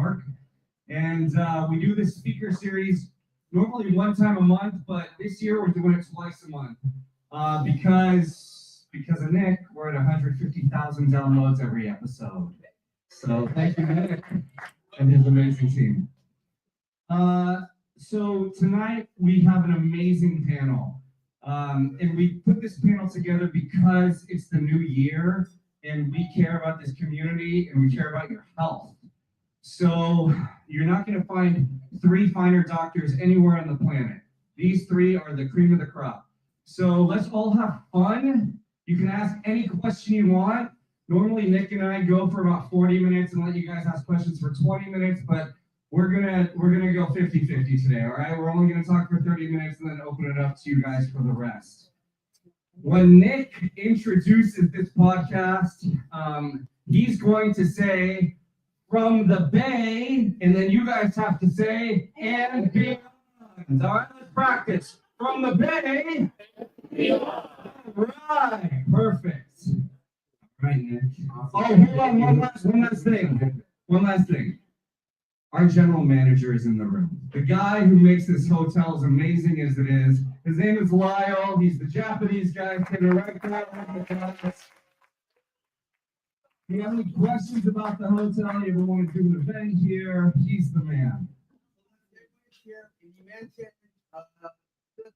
York. And we do this speaker series normally one time a month, but this year we're doing it twice a month because of Nick. We're at 150,000 downloads every episode. So thank you, Nick, and his amazing team. So tonight we have an amazing panel. And we put this panel together because it's the new year and we care about this community and we care about your health. So you're not going to find 3 finer doctors anywhere on the planet. These 3 are the cream of the crop. So let's all have fun. You can ask any question you want. Normally Nick and I go for about 40 minutes and let you guys ask questions for 20 minutes, but we're gonna go 50-50 today, all right? We're only gonna talk for 30 minutes and then open it up to you guys for the rest. When Nick introduces this podcast, he's going to say, from the Bay, and then you guys have to say, and beyond. All right, let's practice. From the Bay, beyond. Right, perfect. All right, Nick. Oh, hold on, one last thing. Our general manager is in the room. The guy who makes this hotel as amazing as it is. His name is Lyle. He's the Japanese guy sitting right there. If you have any questions about the hotel, you ever want to do an event here, he's the man. You mentioned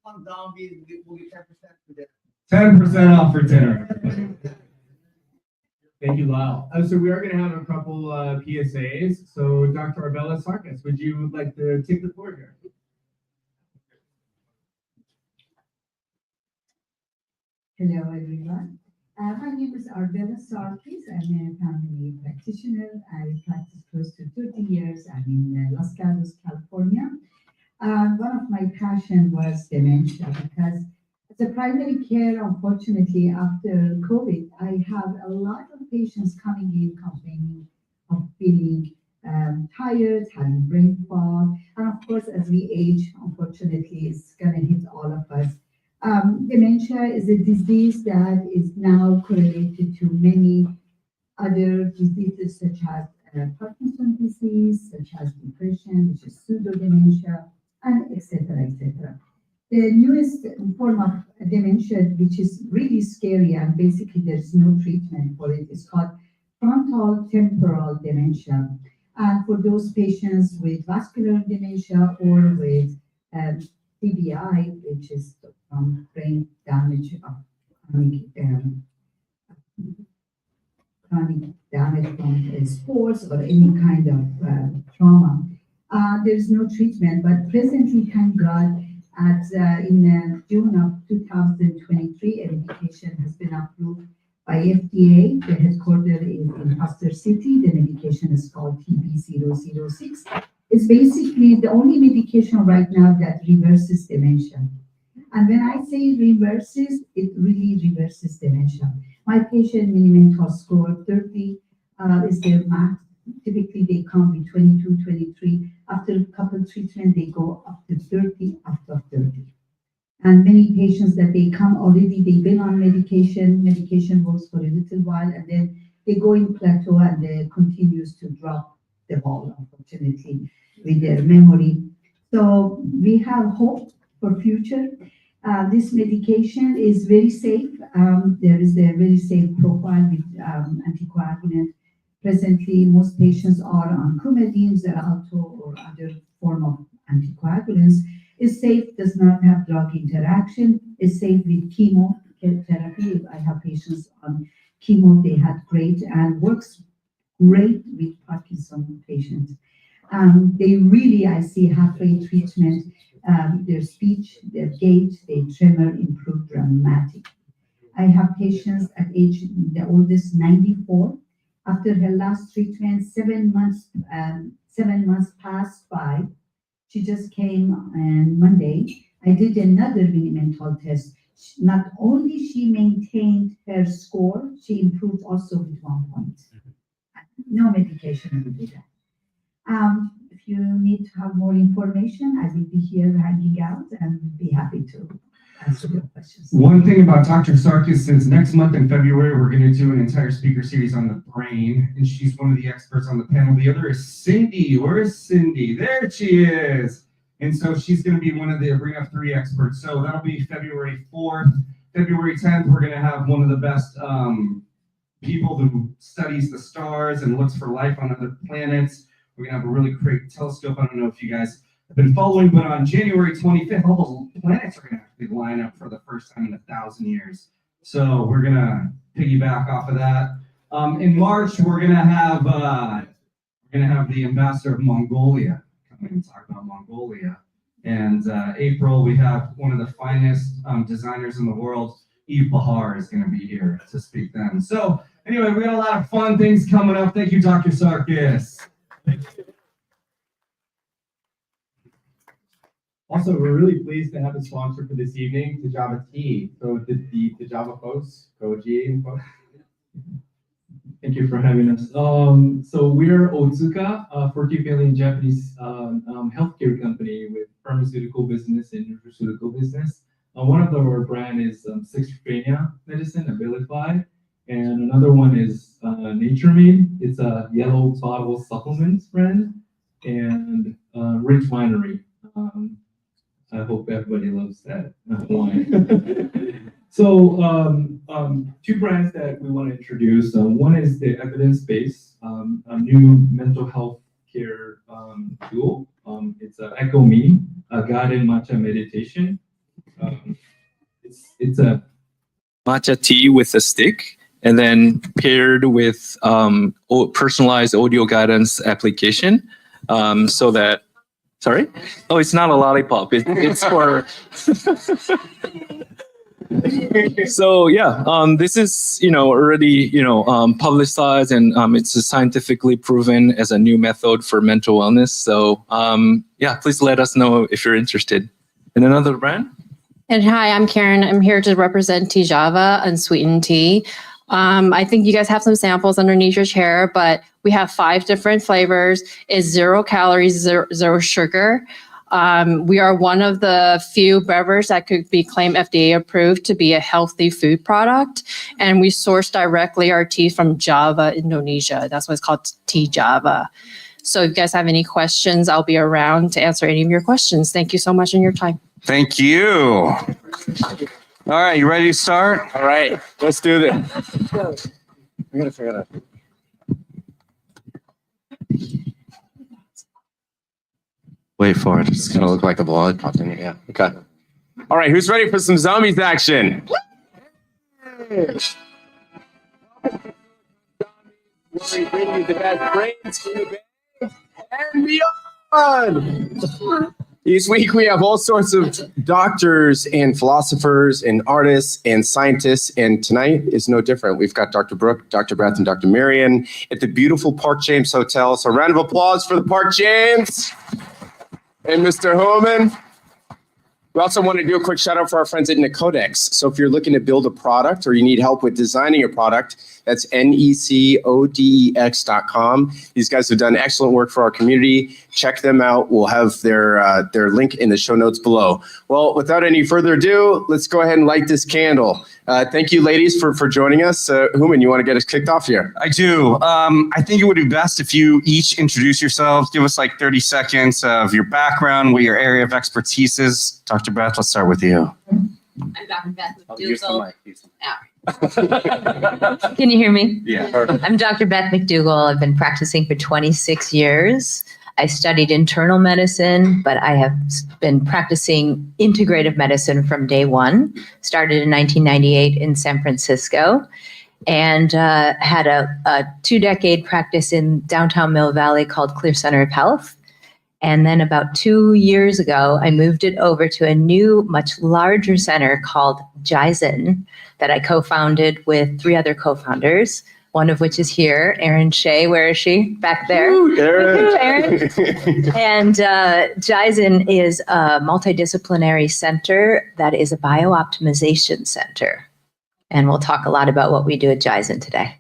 come down, we'll get 10% for dinner. 10% off for dinner. Thank you, Lyle. So we are going to have a couple PSAs. So Dr. Arbella Sarkis, would you like to take the floor here? Hello, everyone. My name is Arbella Sarkis. I'm a family practitioner. I practice close to 30 years. I'm in Los Gatos, California. One of my passions was dementia because as a primary care, unfortunately, after COVID, I have a lot of patients coming in complaining of feeling tired, having brain fog, and of course, as we age, unfortunately, it's going to hit all of us. Dementia is a disease that is now correlated to many other diseases such as Parkinson's disease, such as depression, which is pseudodementia, and etc., etc. The newest form of dementia, which is really scary, and basically there's no treatment for it, is called frontal temporal dementia. And for those patients with vascular dementia or with TBI, which is from brain damage of chronic damage from sports or any kind of trauma, there's no treatment. But presently, thank God, in June of 2023, a medication has been approved by FDA. The headquarters is in Pasteur City. The medication is called TB006. It's basically the only medication right now that reverses dementia. And when I say reverses, it really reverses dementia. My patient mini-mental score 30 is their max. Typically, they come with 22, 23. After a couple of treatments, they go up to 30 after 30. And many patients that they come already, they've been on medication. Medication works for a little while, and then they go in plateau and they continues to drop the ball, unfortunately, with their memory. So we have hope for future. This medication is very safe. There is a very safe profile with anticoagulant. Presently, most patients are on Coumadin, Xarelto, or other form of anticoagulants. It's safe, does not have drug interaction. It's safe with chemotherapy. I have patients on chemo, they had great, and works great with Parkinson patients. They really, I see halfway treatment, their speech, their gait, their tremor improved dramatically. I have patients at age, the oldest 94. After her last treatment, 7 months passed by. She just came on Monday. I did another mini-mental test. Not only she maintained her score, she improved also with 1 point. No medication will do that. If you need to have more information, I will be here hanging out and be happy to. answer your questions. One thing about Dr. Sarkis is next month in February, we're going to do an entire speaker series on the brain, and she's one of the experts on the panel. The other is Cindy. Where is Cindy? There she is. And so she's going to be one of the bring up 3 experts. So that'll be February 4th. February 10th, we're going to have one of the best people who studies the stars and looks for life on other planets. We're going to have a really great telescope. I don't know if you guys have been following, but on January 25th, all those planets are going to actually line up for the first time in 1,000 years. So we're going to piggyback off of that. In March, we're going to have the ambassador of Mongolia coming and talk about Mongolia. And April, we have one of the finest designers in the world, Eve Bahar, is going to be here to speak then. So anyway, we got a lot of fun things coming up. Thank you, Dr. Sarkis. Also, we're really pleased to have a sponsor for this evening, Tajava Tea. So the Tajava folks, Koji folks. Thank you for having us. So we're Otsuka, a 40 billion Japanese healthcare company with pharmaceutical business and nutraceutical business. One of our brand is schizophrenia medicine, Abilify, and another one is Nature-Made. It's a yellow bottle supplement brand, and Rich Winery. I hope everybody loves that wine. So 2 brands that we want to introduce. One is the evidence-based, a new mental health care tool. It's Echo Me, a guided matcha meditation. It's a matcha tea with a stick, and then paired with personalized audio guidance application, so that. Sorry? Oh, it's not a lollipop. It's for. So yeah, this is already publicized, and it's scientifically proven as a new method for mental wellness. So yeah, please let us know if you're interested. And another brand. And hi, I'm Karen. I'm here to represent Tea Java Unsweetened Tea. I think you guys have some samples underneath your chair, but we have 5 different flavors. It's 0 calories, zero sugar. We are one of the few beverages that could be claimed FDA approved to be a healthy food product. And we source directly our tea from Java, Indonesia. That's why it's called Tea Java. So if you guys have any questions, I'll be around to answer any of your questions. Thank you so much for your time. Thank you. All right, you ready to start? All right, let's do this. I gotta figure it out. Wait for it. It's gonna look like a blood popped in it. Yeah. Okay. All right, who's ready for some zombies action? We bring you the best brains from the Bay and beyond. Each week we have all sorts of doctors and philosophers and artists and scientists, and tonight is no different. We've got Dr. Brooke, Dr. Beth, and Dr. Marion at the beautiful Park James Hotel. So a round of applause for the Park James and Mr. Homan. We also want to do a quick shout out for our friends at Nicodex. So if you're looking to build a product or you need help with designing a product, that's NECODEX.com. These guys have done excellent work for our community. Check them out. We'll have their link in the show notes below. Well, without any further ado, let's go ahead and light this candle. Thank you, ladies, for joining us. Human, you want to get us kicked off here? I do. I think it would be best if you each introduce yourselves. Give us like 30 seconds of your background, what your area of expertise is. Dr. Beth, let's start with you. I'm Dr. Beth McDougall. Can you hear me? Yeah. I'm Dr. Beth McDougall. I've been practicing for 26 years. I studied internal medicine, but I have been practicing integrative medicine from day one. Started in 1998 in San Francisco, and had a 2-decade practice in downtown Mill Valley called Clear Center of Health. And then about 2 years ago, I moved it over to a new, much larger center called Jizen that I co-founded with 3 other co-founders, one of which is here, Erin Shea. Where is she? Back there. Ooh, Erin. And Jizen is a multidisciplinary center that is a biooptimization center. And we'll talk a lot about what we do at Jizen today.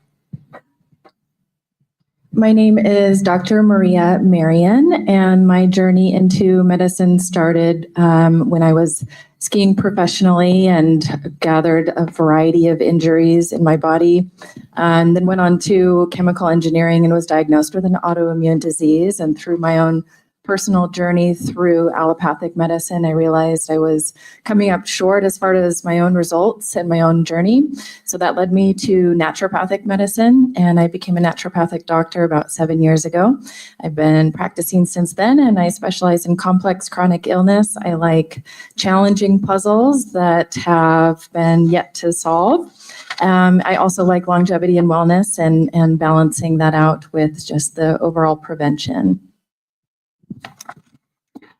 My name is Dr. Maria Marion, and my journey into medicine started when I was skiing professionally and gathered a variety of injuries in my body. And then went on to chemical engineering and was diagnosed with an autoimmune disease. And through my own personal journey through allopathic medicine, I realized I was coming up short as far as my own results and my own journey. So that led me to naturopathic medicine, and I became a naturopathic doctor about 7 years ago. I've been practicing since then, and I specialize in complex chronic illness. I like challenging puzzles that have been yet to solve. I also like longevity and wellness and balancing that out with just the overall prevention.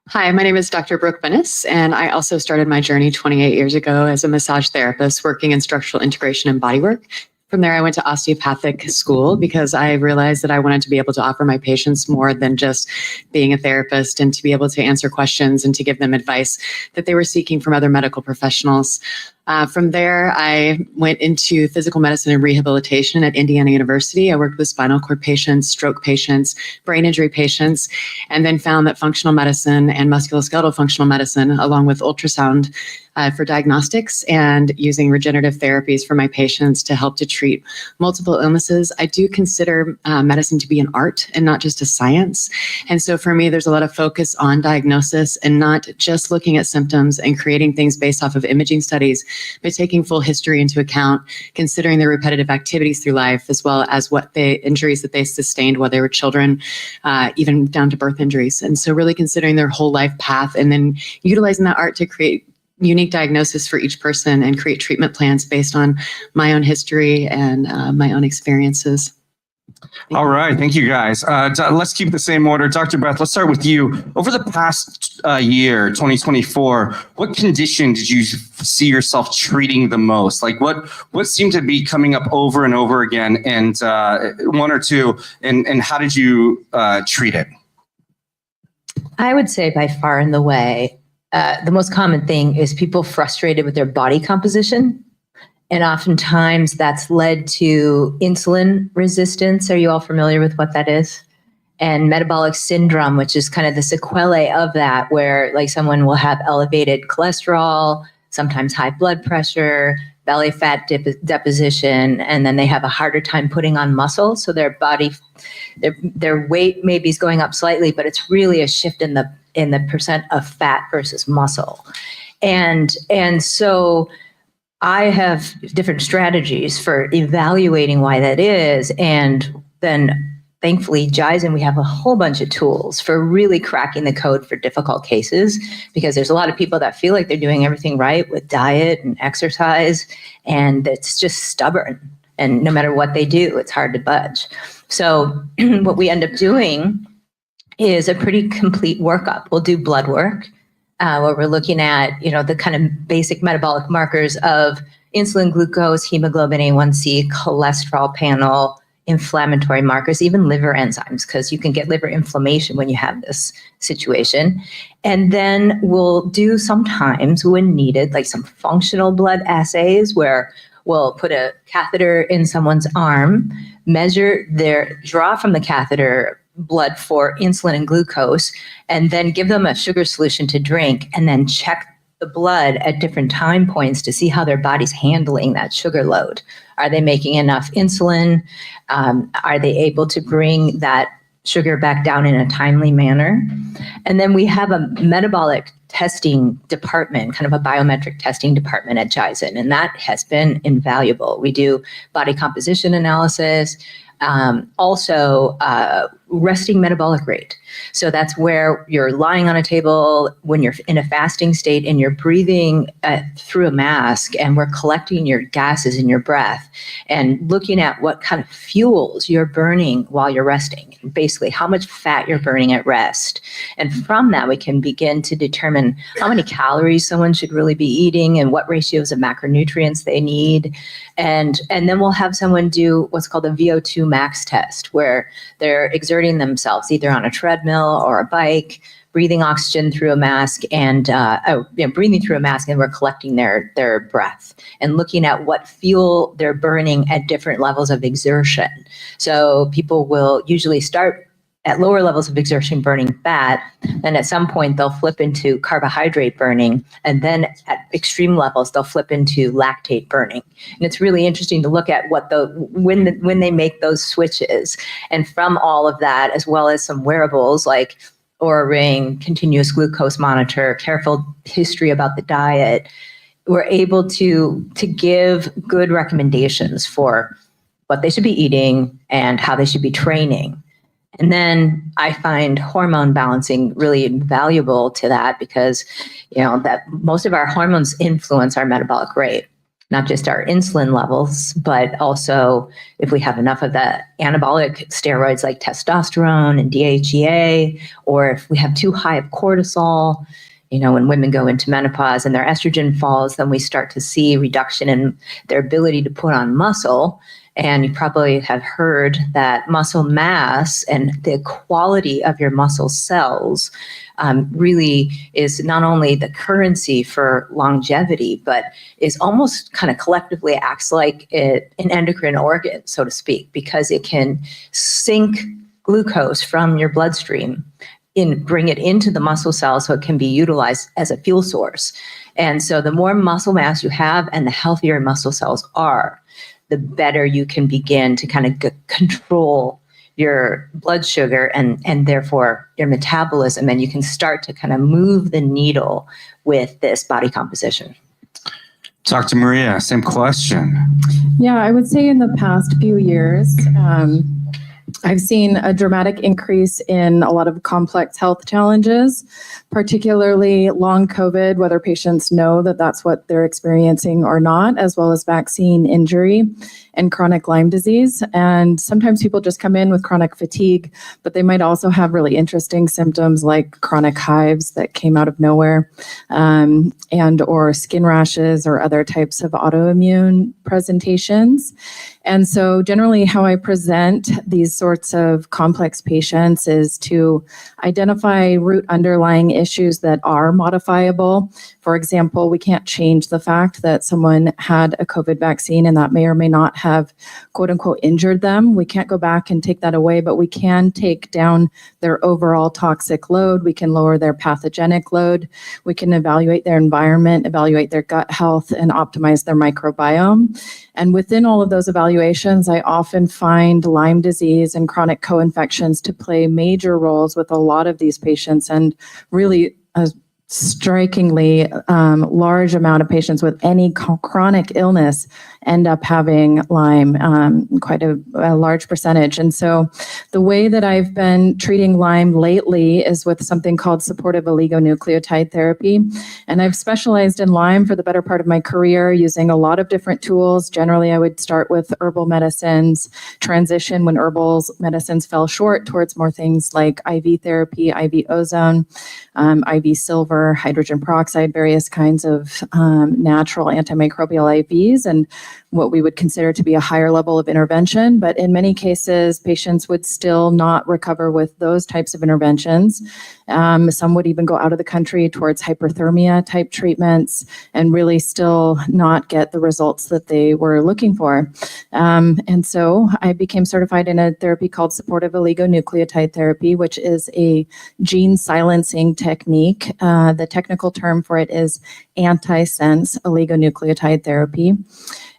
Hi, my name is Dr. Brooke, and I also started my journey 28 years ago as a massage therapist working in structural integration and bodywork. From there, I went to osteopathic school because I realized that I wanted to be able to offer my patients more than just being a therapist and to be able to answer questions and to give them advice that they were seeking from other medical professionals. From there, I went into physical medicine and rehabilitation at Indiana University. I worked with spinal cord patients, stroke patients, brain injury patients, and then found that functional medicine and musculoskeletal functional medicine, along with ultrasound for diagnostics and using regenerative therapies for my patients to help to treat multiple illnesses. I do consider medicine to be an art and not just a science. And so for me, there's a lot of focus on diagnosis and not just looking at symptoms and creating things based off of imaging studies, but taking full history into account, considering their repetitive activities through life, as well as what the injuries that they sustained while they were children, even down to birth injuries. And so really considering their whole life path and then utilizing that art to create unique diagnosis for each person and create treatment plans based on my own history and my own experiences. All right, thank you guys. Let's keep the same order. Dr. Beth, let's start with you. Over the past year, 2024, what condition did you see yourself treating the most? Like what seemed to be coming up over and over again, and one or two, and how did you treat it? I would say by far and away, the most common thing is people frustrated with their body composition. And oftentimes that's led to insulin resistance. Are you all familiar with what that is? And metabolic syndrome, which is kind of the sequelae of that, where like someone will have elevated cholesterol, sometimes high blood pressure, belly fat deposition, and then they have a harder time putting on muscle. So their body, their weight maybe is going up slightly, but it's really a shift in the percent of fat versus muscle. And so I have different strategies for evaluating why that is. And then thankfully, Jizen, we have a whole bunch of tools for really cracking the code for difficult cases, because there's a lot of people that feel like they're doing everything right with diet and exercise, and it's just stubborn. And no matter what they do, it's hard to budge. So what we end up doing is a pretty complete workup. We'll do blood work, where we're looking at, the kind of basic metabolic markers of insulin, glucose, hemoglobin A1C, cholesterol panel, inflammatory markers, even liver enzymes, because you can get liver inflammation when you have this situation. And then we'll do sometimes, when needed, like some functional blood assays where we'll put a catheter in someone's arm, draw from the catheter blood for insulin and glucose, and then give them a sugar solution to drink, and then check the blood at different time points to see how their body's handling that sugar load. Are they making enough insulin? Are they able to bring that sugar back down in a timely manner? And then we have a metabolic testing department, kind of a biometric testing department at Jizen, and that has been invaluable. We do body composition analysis, also resting metabolic rate. So that's where you're lying on a table when you're in a fasting state and you're breathing through a mask, and we're collecting your gases in your breath and looking at what kind of fuels you're burning while you're resting, basically how much fat you're burning at rest. And from that, we can begin to determine how many calories someone should really be eating and what ratios of macronutrients they need. And then we'll have someone do what's called a VO2 max test, where they're exerting themselves either on a treadmill or a bike, breathing oxygen through a mask, and breathing through a mask, and we're collecting their breath and looking at what fuel they're burning at different levels of exertion. So people will usually start at lower levels of exertion burning fat, then at some point they'll flip into carbohydrate burning, and then at extreme levels they'll flip into lactate burning. And it's really interesting to look at when they make those switches. And from all of that, as well as some wearables like Oura Ring, continuous glucose monitor, careful history about the diet, we're able to give good recommendations for what they should be eating and how they should be training. And then I find hormone balancing really invaluable to that because, that most of our hormones influence our metabolic rate, not just our insulin levels, but also if we have enough of the anabolic steroids like testosterone and DHEA, or if we have too high of cortisol. When women go into menopause and their estrogen falls, then we start to see reduction in their ability to put on muscle. And you probably have heard that muscle mass and the quality of your muscle cells really is not only the currency for longevity, but is almost kind of collectively acts like an endocrine organ, so to speak, because it can sink glucose from your bloodstream and bring it into the muscle cells so it can be utilized as a fuel source. And so the more muscle mass you have and the healthier muscle cells are, the better you can begin to kind of control your blood sugar and therefore your metabolism, and you can start to kind of move the needle with this body composition. Dr. Maria, same question. Yeah, I would say in the past few years, I've seen a dramatic increase in a lot of complex health challenges, particularly long COVID, whether patients know that that's what they're experiencing or not, as well as vaccine injury and chronic Lyme disease. And sometimes people just come in with chronic fatigue, but they might also have really interesting symptoms like chronic hives that came out of nowhere, and or skin rashes or other types of autoimmune presentations. And so generally how I present these sorts of complex patients is to identify root underlying issues that are modifiable. For example, we can't change the fact that someone had a COVID vaccine and that may or may not have quote unquote injured them. We can't go back and take that away, but we can take down their overall toxic load. We can lower their pathogenic load. We can evaluate their environment, evaluate their gut health, and optimize their microbiome. And within all of those evaluations, I often find Lyme disease and chronic co-infections to play major roles with a lot of these patients, and really a strikingly large amount of patients with any chronic illness end up having Lyme, quite a large percentage. And so the way that I've been treating Lyme lately is with something called supportive oligonucleotide therapy. And I've specialized in Lyme for the better part of my career, using a lot of different tools. Generally, I would start with herbal medicines, transition when herbal medicines fell short towards more things like IV therapy, IV ozone, IV silver, hydrogen peroxide, various kinds of natural antimicrobial IVs, and what we would consider to be a higher level of intervention. But in many cases, patients would still not recover with those types of interventions. Some would even go out of the country towards hyperthermia type treatments and really still not get the results that they were looking for. And so I became certified in a therapy called supportive oligonucleotide therapy, which is a gene silencing technique. The technical term for it is antisense oligonucleotide therapy.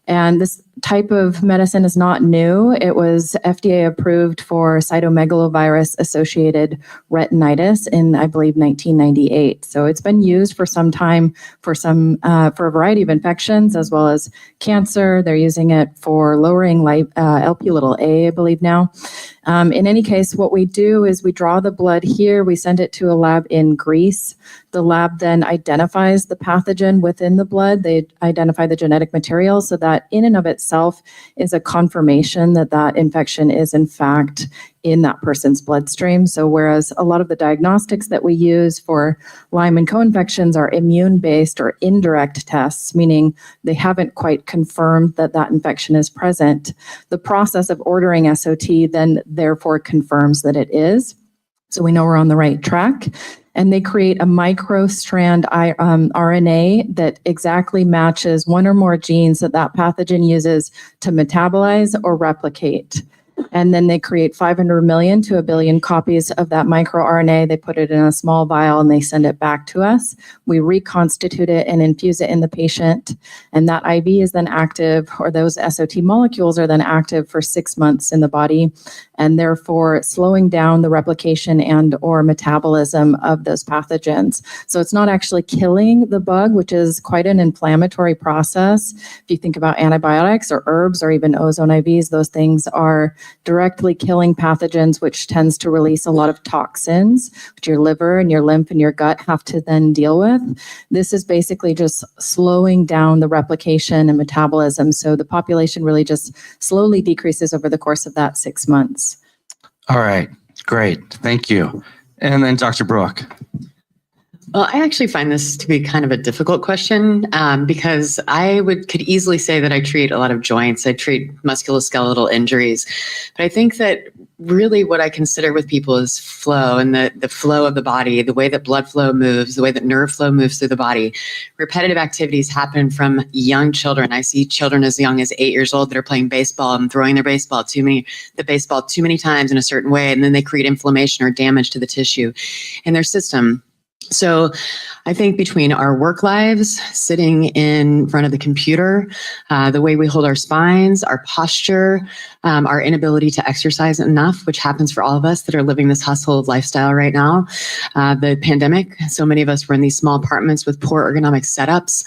And this type of medicine is not new. It was FDA approved for cytomegalovirus associated retinitis in, I believe, 1998. So it's been used for some time for a variety of infections as well as cancer. They're using it for lowering Lp(a), I believe now. In any case, what we do is we draw the blood here, we send it to a lab in Greece. The lab then identifies the pathogen within the blood. They identify the genetic material, so that in and of itself is a confirmation that that infection is in fact in that person's bloodstream. So whereas a lot of the diagnostics that we use for Lyme and co-infections are immune-based or indirect tests, meaning they haven't quite confirmed that that infection is present, the process of ordering SOT then therefore confirms that it is. So we know we're on the right track. And they create a microstrand RNA that exactly matches one or more genes that that pathogen uses to metabolize or replicate. And then they create 500 million to 1 billion copies of that microRNA. They put it in a small vial and they send it back to us. We reconstitute it and infuse it in the patient. And that IV is then active, or those SOT molecules are then active for 6 months in the body, and therefore slowing down the replication and or metabolism of those pathogens. So it's not actually killing the bug, which is quite an inflammatory process. If you think about antibiotics or herbs or even ozone IVs, those things are directly killing pathogens, which tends to release a lot of toxins, which your liver and your lymph and your gut have to then deal with. This is basically just slowing down the replication and metabolism. So the population really just slowly decreases over the course of that 6 months. All right, great. Thank you. And then Dr. Brooke. Well, I actually find this to be kind of a difficult question because could easily say that I treat a lot of joints. I treat musculoskeletal injuries, but I think that really what I consider with people is flow and the flow of the body, the way that blood flow moves, the way that nerve flow moves through the body. Repetitive activities happen from young children. I see children as young as 8 years old that are playing baseball and throwing the baseball too many times in a certain way, and then they create inflammation or damage to the tissue in their system. So I think between our work lives, sitting in front of the computer, the way we hold our spines, our posture, our inability to exercise enough, which happens for all of us that are living this hustle lifestyle right now, the pandemic, so many of us were in these small apartments with poor ergonomic setups.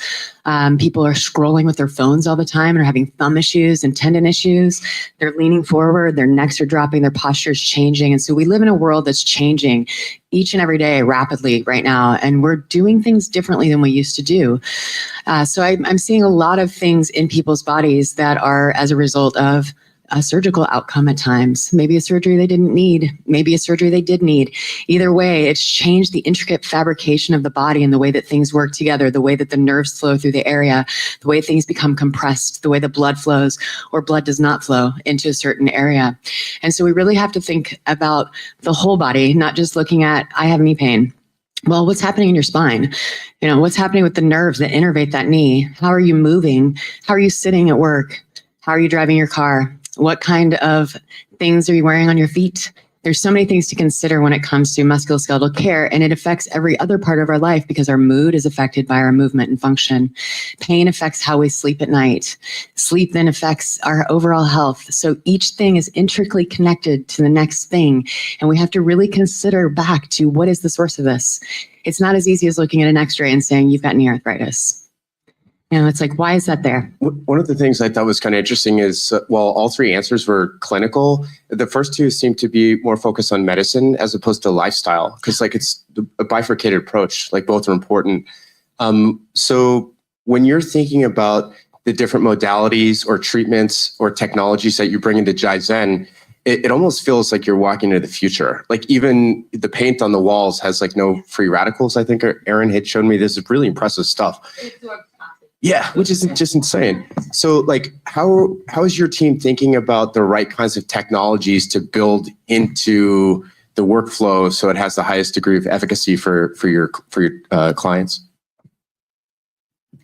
People are scrolling with their phones all the time and are having thumb issues and tendon issues. They're leaning forward, their necks are dropping, their posture is changing. And so we live in a world that's changing each and every day rapidly right now, and we're doing things differently than we used to do. So I'm seeing a lot of things in people's bodies that are as a result of a surgical outcome at times, maybe a surgery they didn't need, maybe a surgery they did need. Either way, it's changed the intricate fabrication of the body and the way that things work together, the way that the nerves flow through the area, the way things become compressed, the way the blood flows or blood does not flow into a certain area. And so we really have to think about the whole body, not just looking at, I have knee pain. Well, what's happening in your spine? What's happening with the nerves that innervate that knee? How are you moving? How are you sitting at work? How are you driving your car? What kind of things are you wearing on your feet? There's so many things to consider when it comes to musculoskeletal care, and it affects every other part of our life because our mood is affected by our movement and function. Pain affects how we sleep at night. Sleep then affects our overall health. So each thing is intricately connected to the next thing, and we have to really consider back to what is the source of this. It's not as easy as looking at an x-ray and saying you've got knee arthritis. It's like, why is that there? One of the things I thought was kind of interesting is, while all three answers were clinical, the first two seem to be more focused on medicine as opposed to lifestyle, because it's a bifurcated approach, both are important. So when you're thinking about the different modalities or treatments or technologies that you bring into Jaizen, it almost feels like you're walking into the future. Even the paint on the walls has no free radicals. I think Aaron had shown me this is really impressive stuff. Yeah, which is just insane. So how is your team thinking about the right kinds of technologies to build into the workflow so it has the highest degree of efficacy for your clients?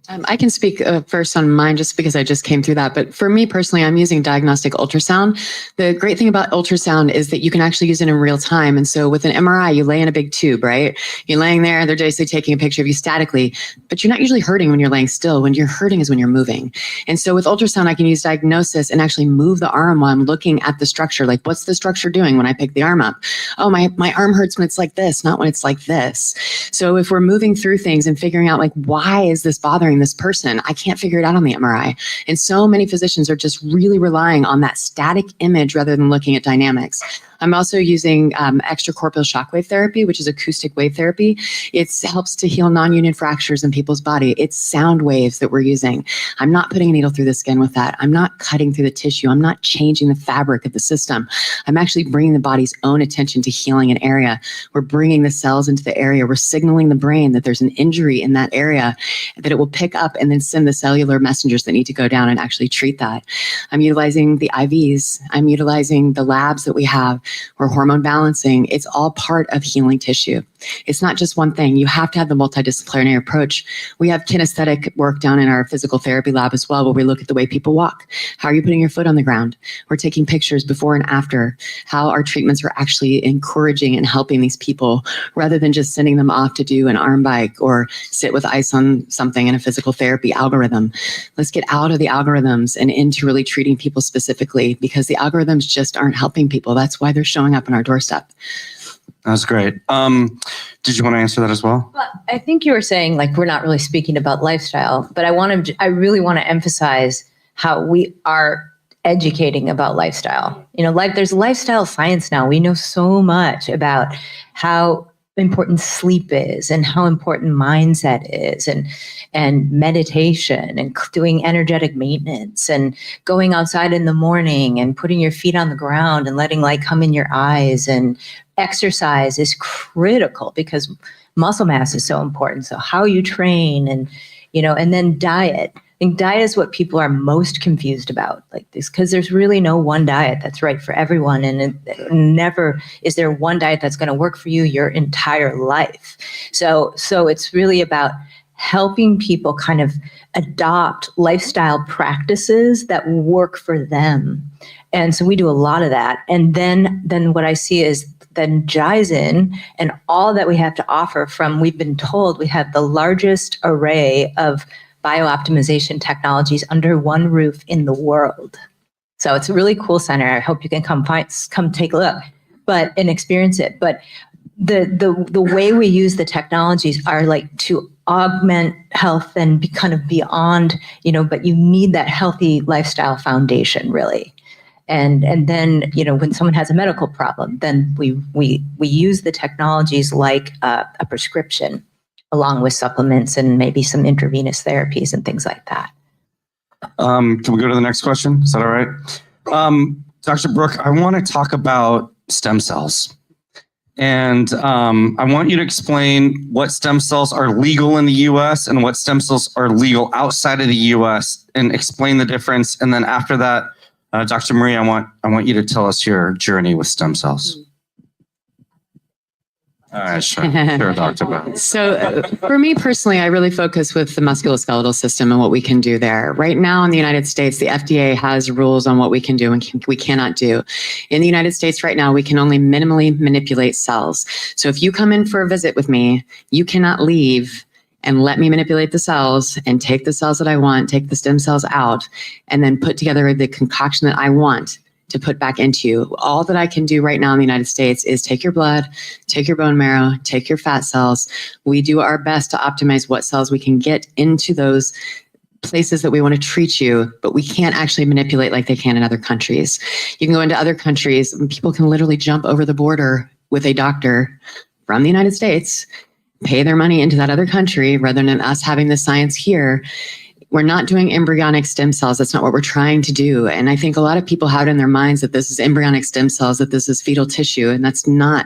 I can speak first on mine just because I just came through that. But for me personally, I'm using diagnostic ultrasound. The great thing about ultrasound is that you can actually use it in real time. And so with an MRI, you lay in a big tube, right? You're laying there, they're basically taking a picture of you statically, but you're not usually hurting when you're laying still. When you're hurting is when you're moving. And so with ultrasound, I can use diagnosis and actually move the arm while I'm looking at the structure. What's the structure doing when I pick the arm up? Oh, my arm hurts when it's like this, not when it's like this. So if we're moving through things and figuring out why is this bothering this person, I can't figure it out on the MRI. And so many physicians are just really relying on that static image rather than looking at dynamics. I'm also using extracorporeal shockwave therapy, which is acoustic wave therapy. It helps to heal non-union fractures in people's body. It's sound waves that we're using. I'm not putting a needle through the skin with that. I'm not cutting through the tissue. I'm not changing the fabric of the system. I'm actually bringing the body's own attention to healing an area. We're bringing the cells into the area. We're signaling the brain that there's an injury in that area, that it will pick up and then send the cellular messengers that need to go down and actually treat that. I'm utilizing the IVs. I'm utilizing the labs that we have or hormone balancing. It's all part of healing tissue. It's not just one thing. You have to have the multidisciplinary approach. We have kinesthetic work down in our physical therapy lab as well, where we look at the way people walk. How are you putting your foot on the ground? We're taking pictures before and after, how our treatments are actually encouraging and helping these people, rather than just sending them off to do an arm bike or sit with ice on something in a physical therapy algorithm. Let's get out of the algorithms and into really treating people specifically, because the algorithms just aren't helping people. That's why they're showing up on our doorstep. That's great. Did you want to answer that as well? Well, I think you were saying like we're not really speaking about lifestyle, but I really want to emphasize how we are educating about lifestyle. There's lifestyle science now. We know so much about how important sleep is and how important mindset is, and meditation and doing energetic maintenance and going outside in the morning and putting your feet on the ground and letting light come in your eyes, and exercise is critical because muscle mass is so important. So how you train, and then diet. I think diet is what people are most confused about, like this, because there's really no one diet that's right for everyone. And never is there one diet that's going to work for you your entire life. So it's really about helping people kind of adopt lifestyle practices that work for them. And so we do a lot of that. And then what I see is then Jizen and all that we have to offer we've been told we have the largest array of biooptimization technologies under one roof in the world. So it's a really cool center. I hope you can come take a look, and experience it. But the way we use the technologies are like to augment health and be kind of beyond, but you need that healthy lifestyle foundation really. And then, when someone has a medical problem, then we use the technologies like a prescription, along with supplements and maybe some intravenous therapies and things like that. Can we go to the next question? Is that all right? Dr. Brooke, I want to talk about stem cells. And I want you to explain what stem cells are legal in the US and what stem cells are legal outside of the US, and explain the difference. And then after that, Dr. Marie, I want you to tell us your journey with stem cells. All right, sure, Dr. Beth. So for me personally, I really focus with the musculoskeletal system and what we can do there. Right now in the United States, the FDA has rules on what we can do and we cannot do. In the United States right now, we can only minimally manipulate cells. So if you come in for a visit with me, you cannot leave and let me manipulate the cells and take the cells that I want, take the stem cells out, and then put together the concoction that I want to put back into you. All that I can do right now in the United States is take your blood, take your bone marrow, take your fat cells. We do our best to optimize what cells we can get into those places that we want to treat you, but we can't actually manipulate like they can in other countries. You can go into other countries and people can literally jump over the border with a doctor from the United States, pay their money into that other country rather than us having the science here. We're not doing embryonic stem cells. That's not what we're trying to do. And I think a lot of people have it in their minds that this is embryonic stem cells, that this is fetal tissue, and that's not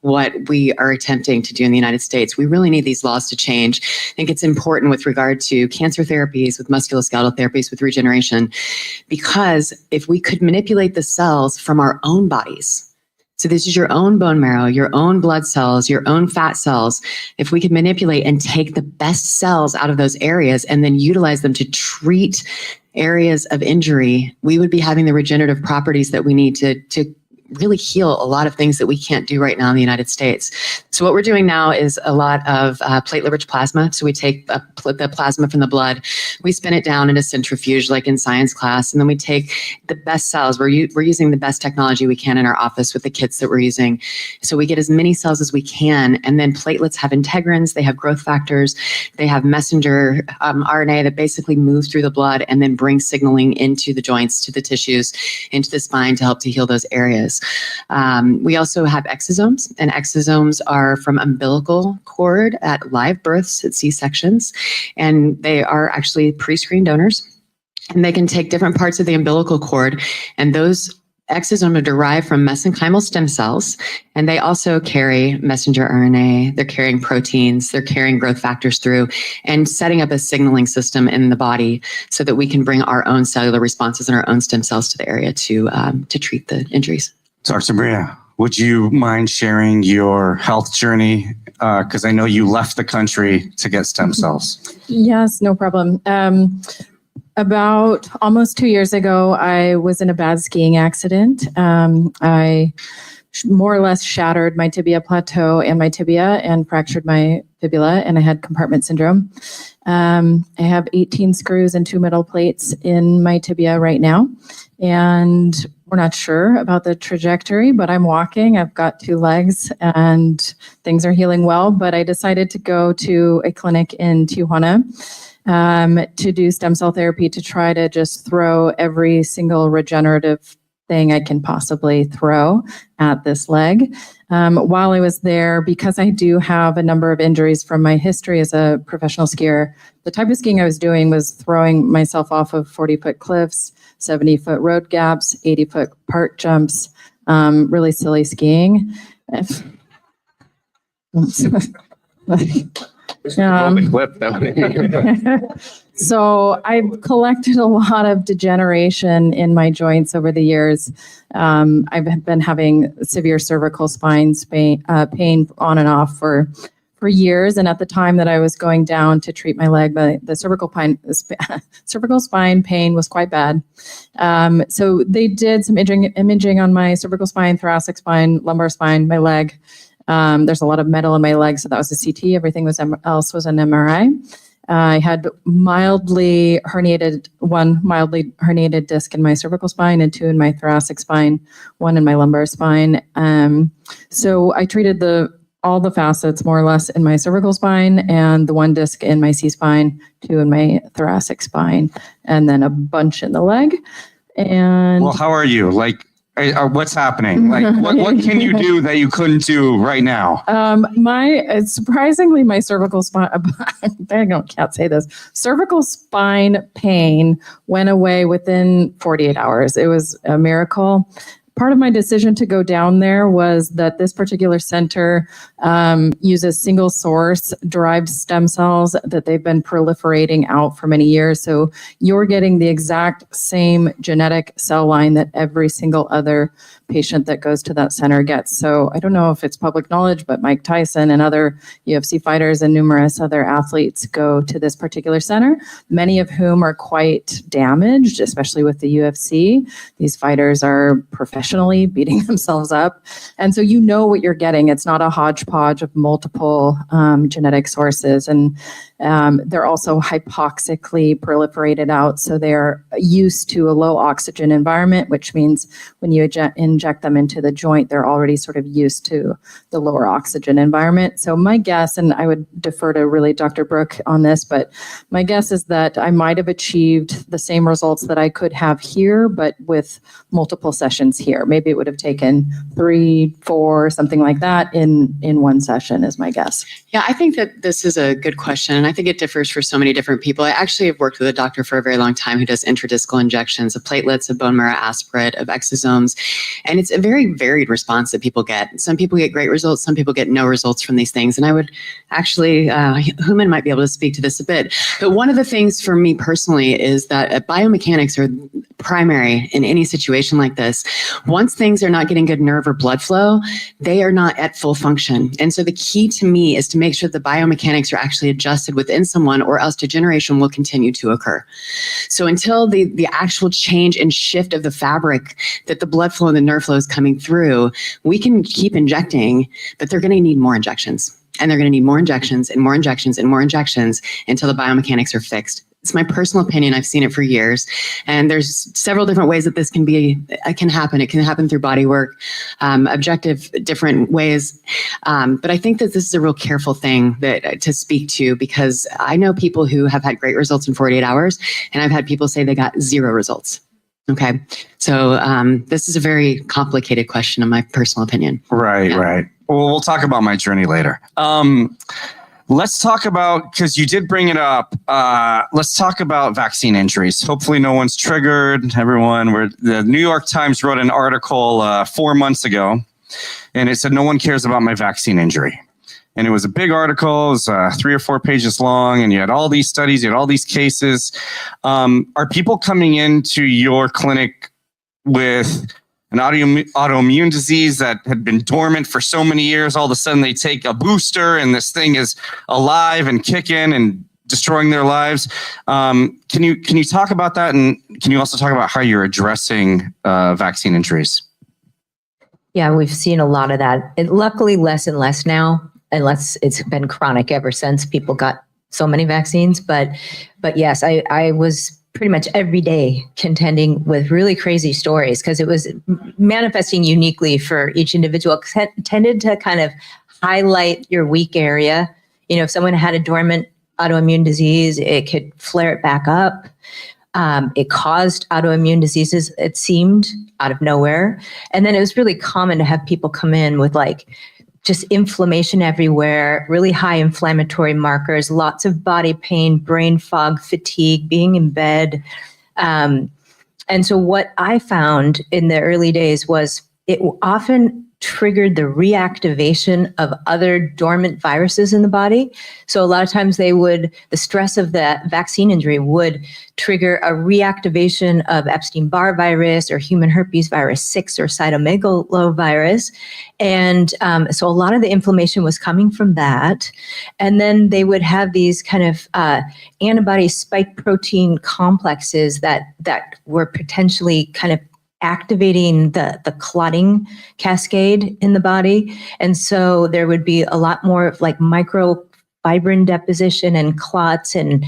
what we are attempting to do in the United States. We really need these laws to change. I think it's important with regard to cancer therapies, with musculoskeletal therapies, with regeneration, because if we could manipulate the cells from our own bodies, so this is your own bone marrow, your own blood cells, your own fat cells. If we could manipulate and take the best cells out of those areas and then utilize them to treat areas of injury, we would be having the regenerative properties that we need to really heal a lot of things that we can't do right now in the United States. So what we're doing now is a lot of platelet-rich plasma. So we take the plasma from the blood, we spin it down in a centrifuge like in science class, and then we take the best cells. We're using the best technology we can in our office with the kits that we're using. So we get as many cells as we can, and then platelets have integrins, they have growth factors, they have messenger RNA that basically moves through the blood and then bring signaling into the joints, to the tissues, into the spine to help to heal those areas. We also have exosomes, and exosomes are from umbilical cord at live births, at C-sections, and they are actually pre-screened donors, and they can take different parts of the umbilical cord, and those exosomes are derived from mesenchymal stem cells, and they also carry messenger RNA, they're carrying proteins, they're carrying growth factors through, and setting up a signaling system in the body so that we can bring our own cellular responses and our own stem cells to the area to treat the injuries. Dr. Bria, would you mind sharing your health journey? Because I know you left the country to get stem cells. Yes, no problem. About almost 2 years ago, I was in a bad skiing accident. I more or less shattered my tibia plateau and my tibia and fractured my fibula, and I had compartment syndrome. I have 18 screws and 2 metal plates in my tibia right now, and we're not sure about the trajectory, but I'm walking. I've got 2 legs and things are healing well, but I decided to go to a clinic in Tijuana to do stem cell therapy to try to just throw every single regenerative thing I can possibly throw at this leg. While I was there, because I do have a number of injuries from my history as a professional skier, the type of skiing I was doing was throwing myself off of 40-foot cliffs, 70-foot road gaps, 80-foot park jumps, really silly skiing. So I've collected a lot of degeneration in my joints over the years. I've been having severe cervical spine pain on and off for years. And at the time that I was going down to treat my leg, the cervical spine pain was quite bad. So they did some imaging on my cervical spine, thoracic spine, lumbar spine, my leg. There's a lot of metal in my leg, so that was a CT. Everything else was an MRI. I had one mildly herniated disc in my cervical spine and 2 in my thoracic spine, 1 in my lumbar spine. So I treated all the facets more or less in my cervical spine and the 1 disc in my C-spine, 2 in my thoracic spine, and then a bunch in the leg. And well, how are you? Like, what's happening? Like, what can you do that you couldn't do right now? Surprisingly, my cervical spine, can't say this, cervical spine pain went away within 48 hours. It was a miracle. Part of my decision to go down there was that this particular center uses single source derived stem cells that they've been proliferating out for many years. So you're getting the exact same genetic cell line that every single other patient that goes to that center gets. So I don't know if it's public knowledge, but Mike Tyson and other UFC fighters and numerous other athletes go to this particular center, many of whom are quite damaged, especially with the UFC. These fighters are professionally beating themselves up. And so you know what you're getting. It's not a hodgepodge of multiple genetic sources. And they're also hypoxically proliferated out. So they're used to a low oxygen environment, which means when you inject them into the joint, they're already sort of used to the lower oxygen environment. So my guess, and I would defer to really Dr. Brooke on this, but my guess is that I might have achieved the same results that I could have here, but with multiple sessions here. Maybe it would have taken 3, 4, something like that in 1 session is my guess. Yeah, I think that this is a good question, and I think it differs for so many different people. I actually have worked with a doctor for a very long time who does intradiscal injections of platelets, of bone marrow aspirate, of exosomes, and it's a very varied response that people get. Some people get great results, some people get no results from these things, and I would actually, Human might be able to speak to this a bit, but one of the things for me personally is that biomechanics are primary in any situation like this. Once things are not getting good nerve or blood flow, they are not at full function. And so the key to me is to make sure the biomechanics are actually adjusted within someone, or else degeneration will continue to occur. So until the actual change and shift of the fabric, that the blood flow and the nerve flow is coming through, we can keep injecting, but they're going to need more injections. And they're going to need more injections and more injections and more injections until the biomechanics are fixed. It's my personal opinion. I've seen it for years. And there's several different ways that this can happen. It can happen through body work, objective, different ways. But I think that this is a real careful thing to speak to, because I know people who have had great results in 48 hours, and I've had people say they got 0 results. Okay. So this is a very complicated question, in my personal opinion. Right, yeah. Right. Well, we'll talk about my journey later. Let's talk about, because you did bring it up, let's talk about vaccine injuries. Hopefully no one's triggered. The New York Times wrote an article 4 months ago, and it said no one cares about my vaccine injury. And it was a big article. It was 3 or 4 pages long, and you had all these studies, you had all these cases. Are people coming into your clinic with an autoimmune disease that had been dormant for so many years. All of a sudden they take a booster and this thing is alive and kicking and destroying their lives. Can you talk about that? And can you also talk about how you're addressing vaccine injuries? Yeah, we've seen a lot of that. And luckily less and less now, unless it's been chronic ever since people got so many vaccines. But yes, I was pretty much every day contending with really crazy stories because it was manifesting uniquely for each individual. Tended to kind of highlight your weak area. If someone had a dormant autoimmune disease, it could flare it back up. It caused autoimmune diseases, it seemed, out of nowhere. And then it was really common to have people come in with just inflammation everywhere, really high inflammatory markers, lots of body pain, brain fog, fatigue, being in bed. And so what I found in the early days was it often triggered the reactivation of other dormant viruses in the body. So a lot of times the stress of the vaccine injury would trigger a reactivation of Epstein-Barr virus or human herpes virus 6 or cytomegalovirus. And so a lot of the inflammation was coming from that. And then they would have these kind of antibody spike protein complexes that were potentially kind of activating the clotting cascade in the body. And so there would be a lot more of microfibrin deposition and clots, and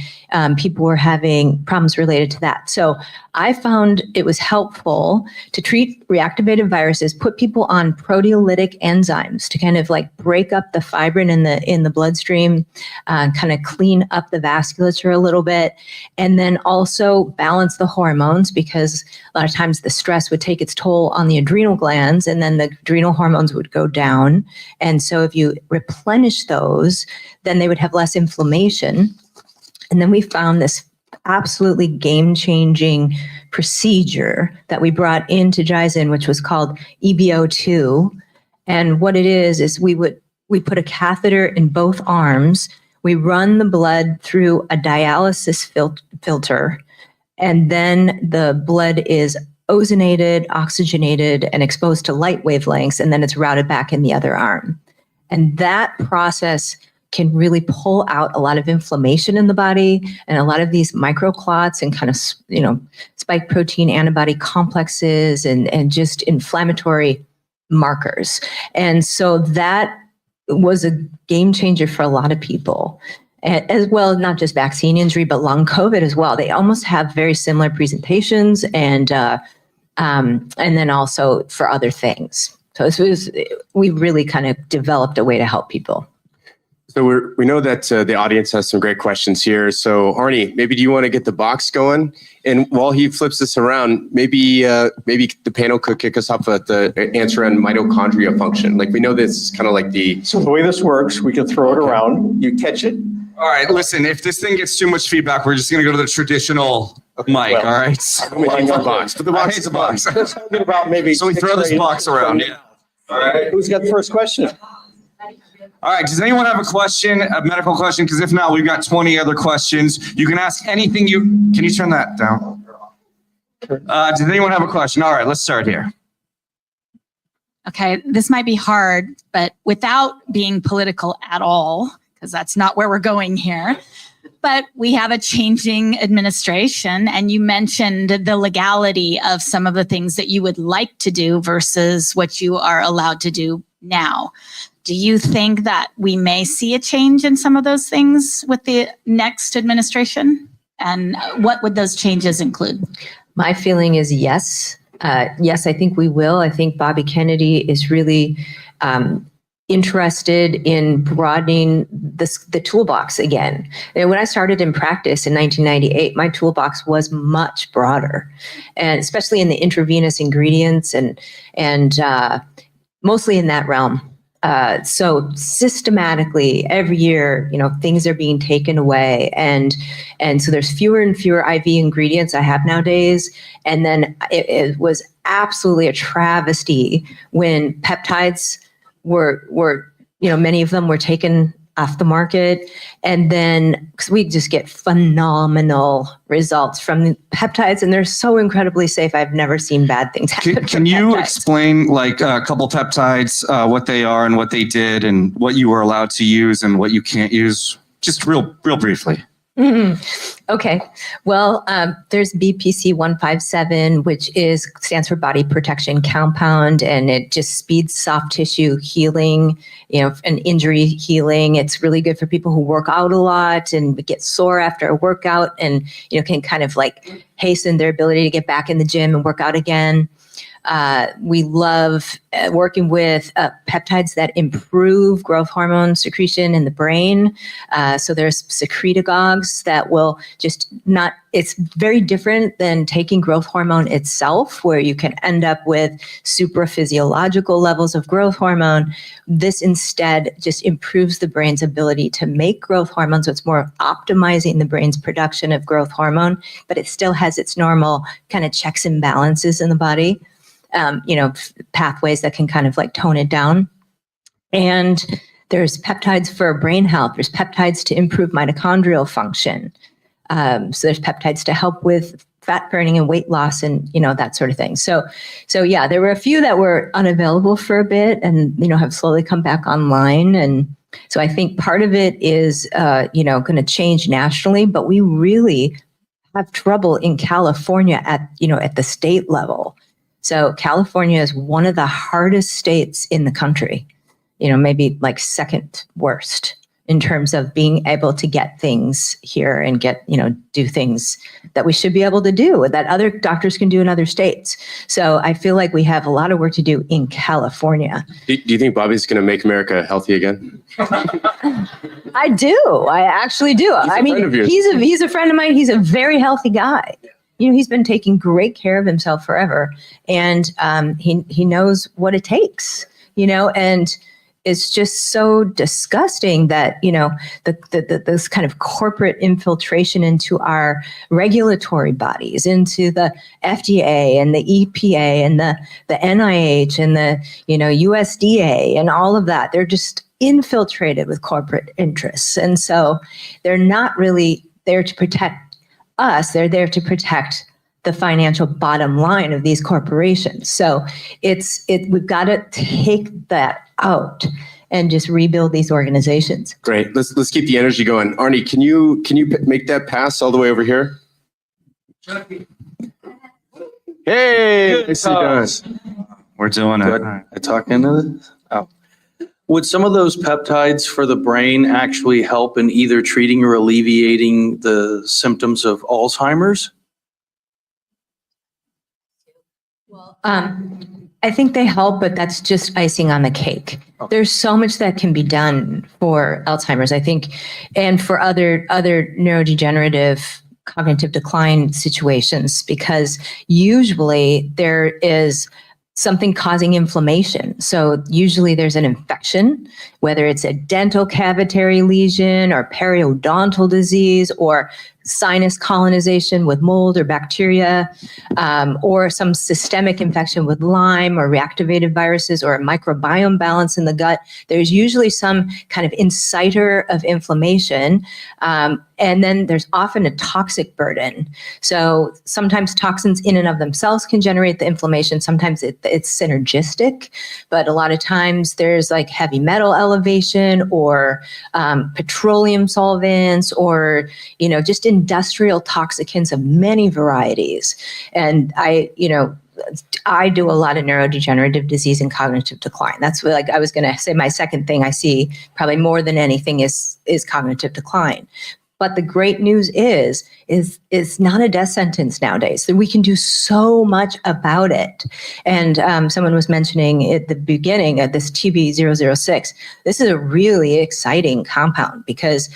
people were having problems related to that. So I found it was helpful to treat reactivated viruses, put people on proteolytic enzymes to kind of break up the fibrin in the bloodstream, kind of clean up the vasculature a little bit, and then also balance the hormones, because a lot of times the stress would take its toll on the adrenal glands, and then the adrenal hormones would go down. And so if you replenish those, then they would have less inflammation. And then we found this absolutely game-changing procedure that we brought into Jizen, which was called EBO2. And what it is we put a catheter in both arms. We run the blood through a dialysis filter, and then the blood is ozonated, oxygenated, and exposed to light wavelengths, and then it's routed back in the other arm. And that process can really pull out a lot of inflammation in the body and a lot of these microclots and kind of, spike protein antibody complexes and just inflammatory markers. And so that was a game changer for a lot of people, as well, not just vaccine injury, but long COVID as well. They almost have very similar presentations and then also for other things. So we really kind of developed a way to help people. So we know that the audience has some great questions here. So Arnie, maybe do you want to get the box going? And while he flips this around, maybe the panel could kick us off at the answer on mitochondria function. We know this is kind of So the way this works, we can throw it around, you catch it. All right, listen, if this thing gets too much feedback, we're just going to go to the traditional mic, all right? Let me take the box. But the box is a box. Let's talk about maybe. So we throw this box around, yeah. All right. Who's got the first question? All right, does anyone have a question, a medical question? Because if not, we've got 20 other questions. You can ask anything can you turn that down? Does anyone have a question? All right, let's start here. Okay, this might be hard, but without being political at all, because that's not where we're going here, but we have a changing administration, and you mentioned the legality of some of the things that you would like to do versus what you are allowed to do now. Do you think that we may see a change in some of those things with the next administration? And what would those changes include? My feeling is yes. Yes, I think we will. I think Bobby Kennedy is really interested in broadening the toolbox again. And when I started in practice in 1998, my toolbox was much broader, and especially in the intravenous ingredients and mostly in that realm. So systematically every year, things are being taken away, and so there's fewer and fewer IV ingredients I have nowadays. And then it was absolutely a travesty when peptides were many of them were taken off the market. And then, because we just get phenomenal results from the peptides, and they're so incredibly safe. I've never seen bad things happen. Can you explain like a couple peptides, what they are and what they did and what you were allowed to use and what you can't use? Just real briefly. Okay. Well, there's BPC 157, which stands for body protection compound, and it just speeds soft tissue healing, and injury healing. It's really good for people who work out a lot and get sore after a workout, and can kind of like hasten their ability to get back in the gym and work out again. We love working with peptides that improve growth hormone secretion in the brain. So there's secretagogues that will it's very different than taking growth hormone itself, where you can end up with supraphysiological levels of growth hormone. This instead just improves the brain's ability to make growth hormone. So it's more optimizing the brain's production of growth hormone, but it still has its normal kind of checks and balances in the body. Pathways that can kind of like tone it down. And there's peptides for brain health. There's peptides to improve mitochondrial function. So there's peptides to help with fat burning and weight loss and, that sort of thing. So yeah, there were a few that were unavailable for a bit and, have slowly come back online. And so I think part of it is, going to change nationally, but we really have trouble in California at the state level. So California is one of the hardest states in the country, maybe like second worst in terms of being able to get things here and do things that we should be able to do that other doctors can do in other states. So I feel like we have a lot of work to do in California. Do you think Bobby's going to make America healthy again? I do. I actually do. He's a friend of mine. He's a very healthy guy. He's been taking great care of himself forever, and he knows what it takes, and it's just so disgusting that, this kind of corporate infiltration into our regulatory bodies, into the FDA and the EPA and the NIH and the, USDA and all of that. They're just infiltrated with corporate interests. And so they're not really there to protect us, they're there to protect the financial bottom line of these corporations. So we've got to take that out and just rebuild these organizations. Great. Let's keep the energy going. Arnie, can you make that pass all the way over here? Hey, nicely done. We're doing it. I talk into this? Oh. Would some of those peptides for the brain actually help in either treating or alleviating the symptoms of Alzheimer's? Well, I think they help, but that's just icing on the cake. Okay. There's so much that can be done for Alzheimer's, I think, and for other neurodegenerative cognitive decline situations, because usually there is something causing inflammation. So usually there's an infection, whether it's a dental cavitary lesion or periodontal disease or sinus colonization with mold or bacteria, or some systemic infection with Lyme or reactivated viruses or a microbiome balance in the gut. There's usually some kind of inciter of inflammation. And then there's often a toxic burden. So sometimes toxins in and of themselves can generate the inflammation. Sometimes it's synergistic, but a lot of times there's like heavy metal elevation or petroleum solvents or, just industrial toxicants of many varieties. And I do a lot of neurodegenerative disease and cognitive decline. That's what, I was going to say, my second thing I see probably more than anything is cognitive decline. But the great news is not a death sentence nowadays. That we can do so much about it. And someone was mentioning at the beginning of this TB006. This is a really exciting compound because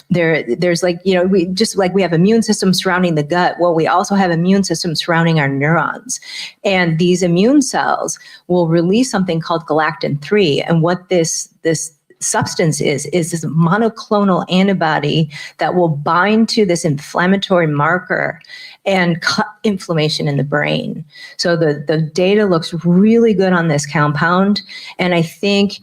there's like, we have immune system surrounding the gut. Well, we also have immune system surrounding our neurons, and these immune cells will release something called galactin-3. And what this substance is this monoclonal antibody that will bind to this inflammatory marker and cut inflammation in the brain. So the data looks really good on this compound. And I think,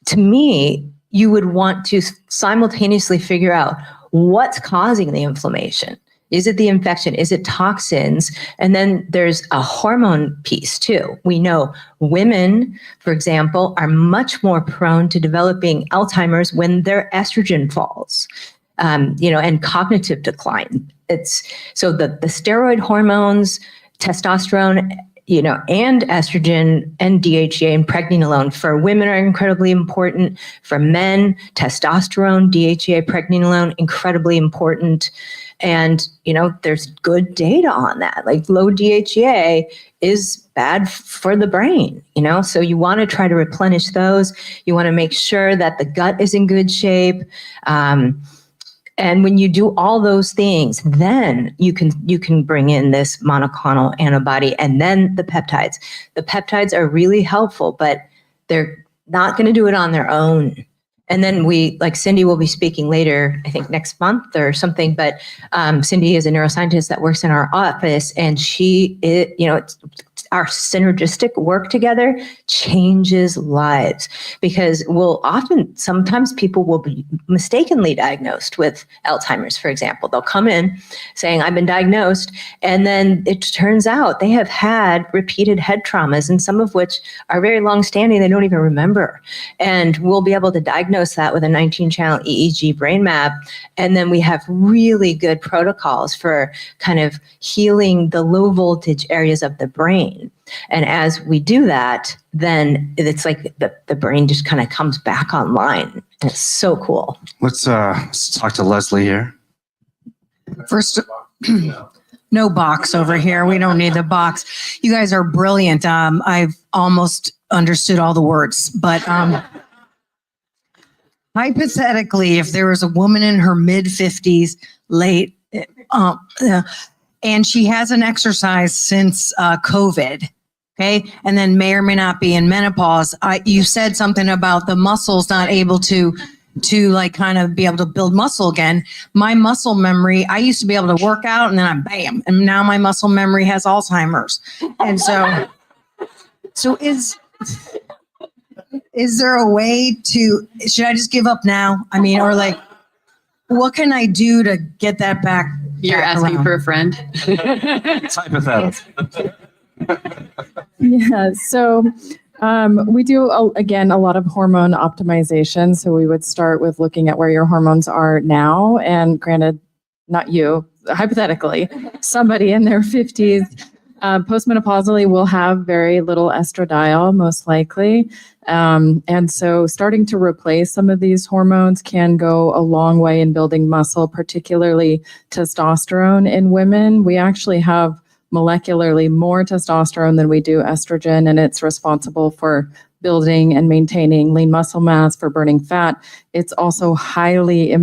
to me, you would want to simultaneously figure out what's causing the inflammation. Is it the infection? Is it toxins? And then there's a hormone piece too. We know women, for example, are much more prone to developing Alzheimer's when their estrogen falls, and cognitive decline. It's so the steroid hormones, testosterone, and estrogen and DHEA and pregnenolone for women are incredibly important. For men, testosterone, DHEA, pregnenolone, incredibly important. And, there's good data on that. Like low DHEA is bad for the brain, so you want to try to replenish those. You want to make sure that the gut is in good shape. And when you do all those things, then you can bring in this monoclonal antibody and then the peptides. The peptides are really helpful, but they're not going to do it on their own. And then Cindy will be speaking later, I think next month or something, but Cindy is a neuroscientist that works in our office, and our synergistic work together changes lives, because sometimes people will be mistakenly diagnosed with Alzheimer's, for example. They'll come in saying, I've been diagnosed, and then it turns out they have had repeated head traumas, and some of which are very long-standing, they don't even remember. And we'll be able to diagnose that with a 19-channel EEG brain map. And then we have really good protocols for kind of healing the low voltage areas of the brain. And as we do that, then it's like the brain just kind of comes back online. It's so cool. Let's talk to Leslie here. First, no box over here. We don't need the box. You guys are brilliant. I've almost understood all the words, but hypothetically, if there was a woman in her mid-50s, late, and she hasn't exercised since COVID, okay, and then may or may not be in menopause, you said something about the muscles not able to kind of be able to build muscle again. My muscle memory, I used to be able to work out and then I'm bam, and now my muscle memory has Alzheimer's. And so is there a way should I just give up now? I mean, or what can I do to get that back? You're asking for a friend? It's hypothetical. Yeah, so we do, again, a lot of hormone optimization. So we would start with looking at where your hormones are now. And granted, not you, hypothetically, somebody in their 50s, postmenopausally will have very little estradiol, most likely. And so starting to replace some of these hormones can go a long way in building muscle, particularly testosterone in women. We actually have molecularly more testosterone than we do estrogen, and it's responsible for building and maintaining lean muscle mass, for burning fat. It's also highly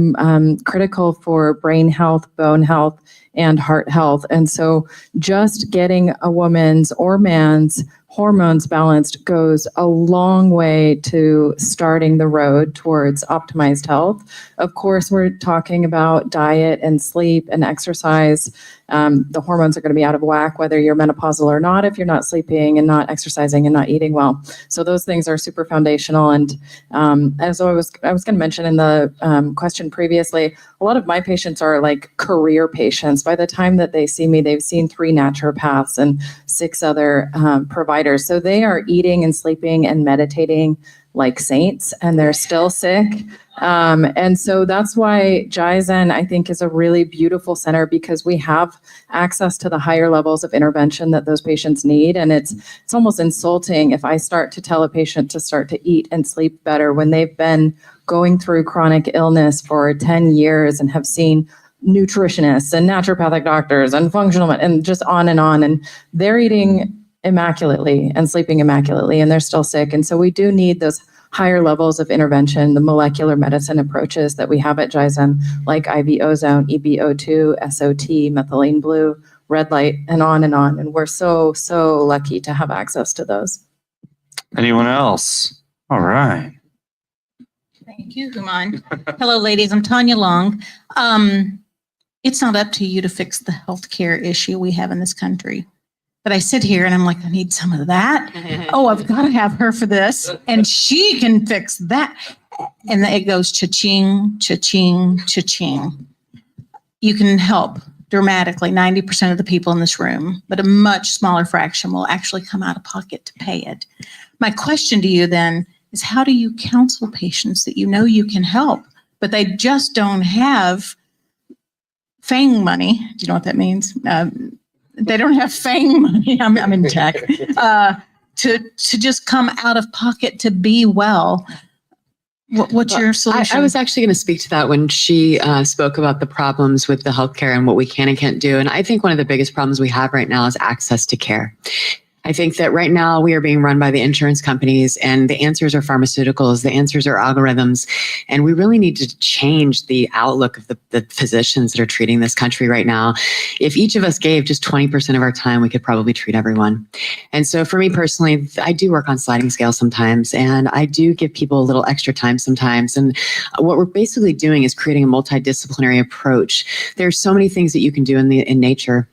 critical for brain health, bone health, and heart health. And so just getting a woman's or man's hormones balanced goes a long way to starting the road towards optimized health. Of course, we're talking about diet and sleep and exercise. The hormones are going to be out of whack whether you're menopausal or not if you're not sleeping and not exercising and not eating well. So those things are super foundational. And as I was going to mention in the question previously, a lot of my patients are like career patients. By the time that they see me, they've seen 3 naturopaths and 6 other providers. So they are eating and sleeping and meditating like saints, and they're still sick. And so that's why Jaizen, I think, is a really beautiful center, because we have access to the higher levels of intervention that those patients need. And it's almost insulting if I start to tell a patient to start to eat and sleep better when they've been going through chronic illness for 10 years and have seen nutritionists and naturopathic doctors and functional and just on, and they're eating immaculately and sleeping immaculately, and they're still sick. And so we do need those higher levels of intervention, the molecular medicine approaches that we have at Jaizen, like IV ozone, EbO2, SOT, methylene blue, red light, and on. And we're so, so lucky to have access to those. Anyone else? All right. Thank you, Human. Hello, ladies. I'm Tanya Long. It's not up to you to fix the healthcare issue we have in this country. But I sit here and I'm like, I need some of that. Oh, I've got to have her for this. And she can fix that. and it goes cha-ching, cha-ching, cha-ching. You can help dramatically 90% of the people in this room, but a much smaller fraction will actually come out of pocket to pay it. My question to you then is, how do you counsel patients that you know you can help, but they just don't have FANG money? Do you know what that means? They don't have FANG money. I'm in tech. To just come out of pocket to be well. What's your solution? I was actually going to speak to that when she spoke about the problems with the healthcare and what we can and can't do. And I think one of the biggest problems we have right now is access to care. I think that right now we are being run by the insurance companies, and the answers are pharmaceuticals, the answers are algorithms, and we really need to change the outlook of the physicians that are treating this country right now. If each of us gave just 20% of our time, we could probably treat everyone. And so for me personally, I do work on sliding scale sometimes, and I do give people a little extra time sometimes. And what we're basically doing is creating a multidisciplinary approach. There's so many things that you can do in nature.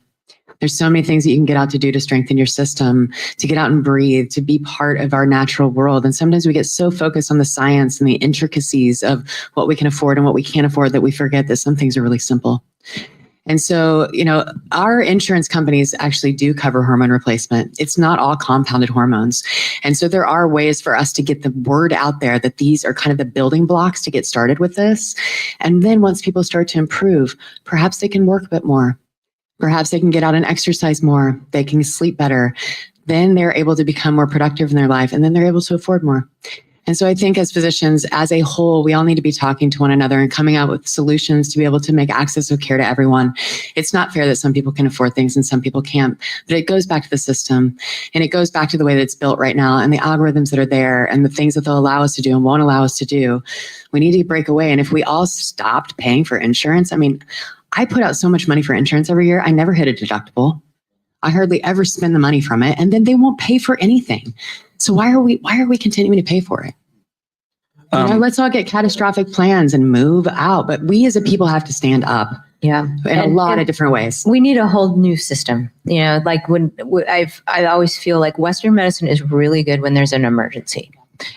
There's so many things that you can get out to do to strengthen your system, to get out and breathe, to be part of our natural world. And sometimes we get so focused on the science and the intricacies of what we can afford and what we can't afford that we forget that some things are really simple. And so, our insurance companies actually do cover hormone replacement. It's not all compounded hormones. And so there are ways for us to get the word out there that these are kind of the building blocks to get started with this. And then once people start to improve, perhaps they can work a bit more. Perhaps they can get out and exercise more. They can sleep better. Then they're able to become more productive in their life, and then they're able to afford more. And so I think as physicians, as a whole, we all need to be talking to one another and coming out with solutions to be able to make access of care to everyone. It's not fair that some people can afford things and some people can't, but it goes back to the system, and it goes back to the way that it's built right now and the algorithms that are there and the things that they'll allow us to do and won't allow us to do. We need to break away. And if we all stopped paying for insurance, I put out so much money for insurance every year. I never hit a deductible. I hardly ever spend the money from it, and then they won't pay for anything. So why are we continuing to pay for it? Let's all get catastrophic plans and move out. But we as a people have to stand up. Yeah, in a lot of different ways. We need a whole new system. Like I always feel like Western medicine is really good when there's an emergency.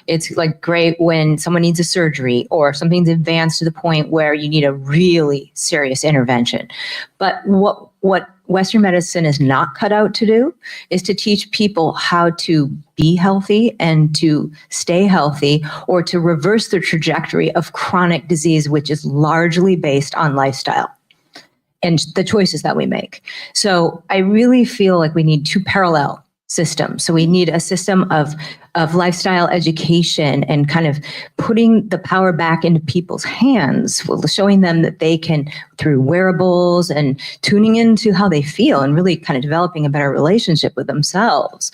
It's like great when someone needs a surgery or something's advanced to the point where you need a really serious intervention. But what Western medicine is not cut out to do is to teach people how to be healthy and to stay healthy, or to reverse the trajectory of chronic disease, which is largely based on lifestyle and the choices that we make. So I really feel like we need two parallel systems. So we need a system of lifestyle education and kind of putting the power back into people's hands, showing them that they can, through wearables and tuning into how they feel and really kind of developing a better relationship with themselves,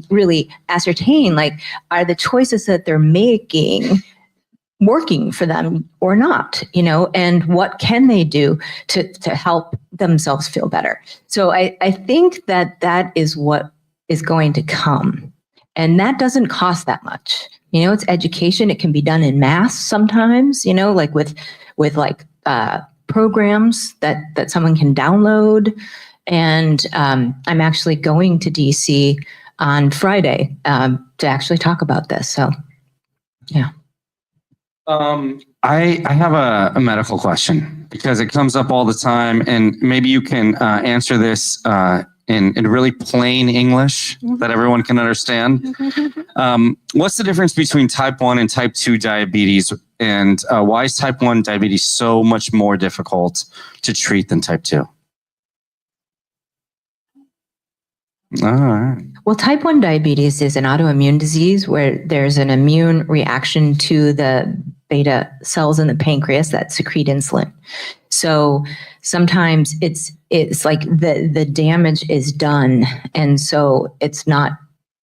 really ascertain, are the choices that they're making working for them or not, and what can they do to help themselves feel better. So I think that is what is going to come. And that doesn't cost that much. It's education. It can be done in mass sometimes, like with programs that someone can download. And I'm actually going to DC on Friday to actually talk about this. So, yeah. I have a medical question because it comes up all the time, and maybe you can answer this in really plain English that everyone can understand. What's the difference between type 1 and type 2 diabetes, and why is type 1 diabetes so much more difficult to treat than type 2? All right. Well, type 1 diabetes is an autoimmune disease where there's an immune reaction to the beta cells in the pancreas that secrete insulin. So sometimes it's like the damage is done, and so it's not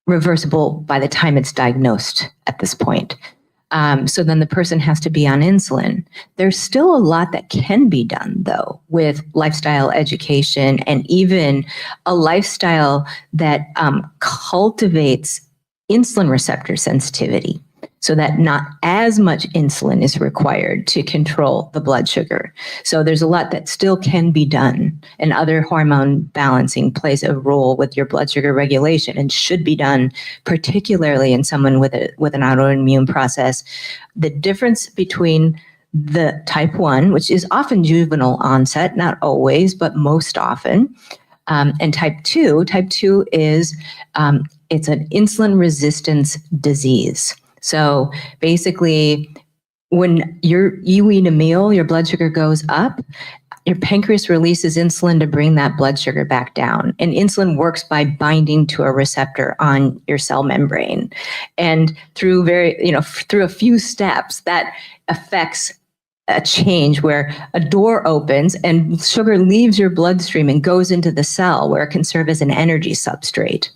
reversible by the time it's diagnosed at this point. So then the person has to be on insulin. There's still a lot that can be done, though, with lifestyle education and even a lifestyle that cultivates insulin receptor sensitivity. so that not as much insulin is required to control the blood sugar. So there's a lot that still can be done, and other hormone balancing plays a role with your blood sugar regulation and should be done, particularly in someone with an autoimmune process. The difference between the type 1, which is often juvenile onset, not always, but most often, and type 2 is it's an insulin resistance disease. So basically, when you eat a meal, your blood sugar goes up, your pancreas releases insulin to bring that blood sugar back down. And insulin works by binding to a receptor on your cell membrane. And through through a few steps, that affects a change where a door opens and sugar leaves your bloodstream and goes into the cell where it can serve as an energy substrate.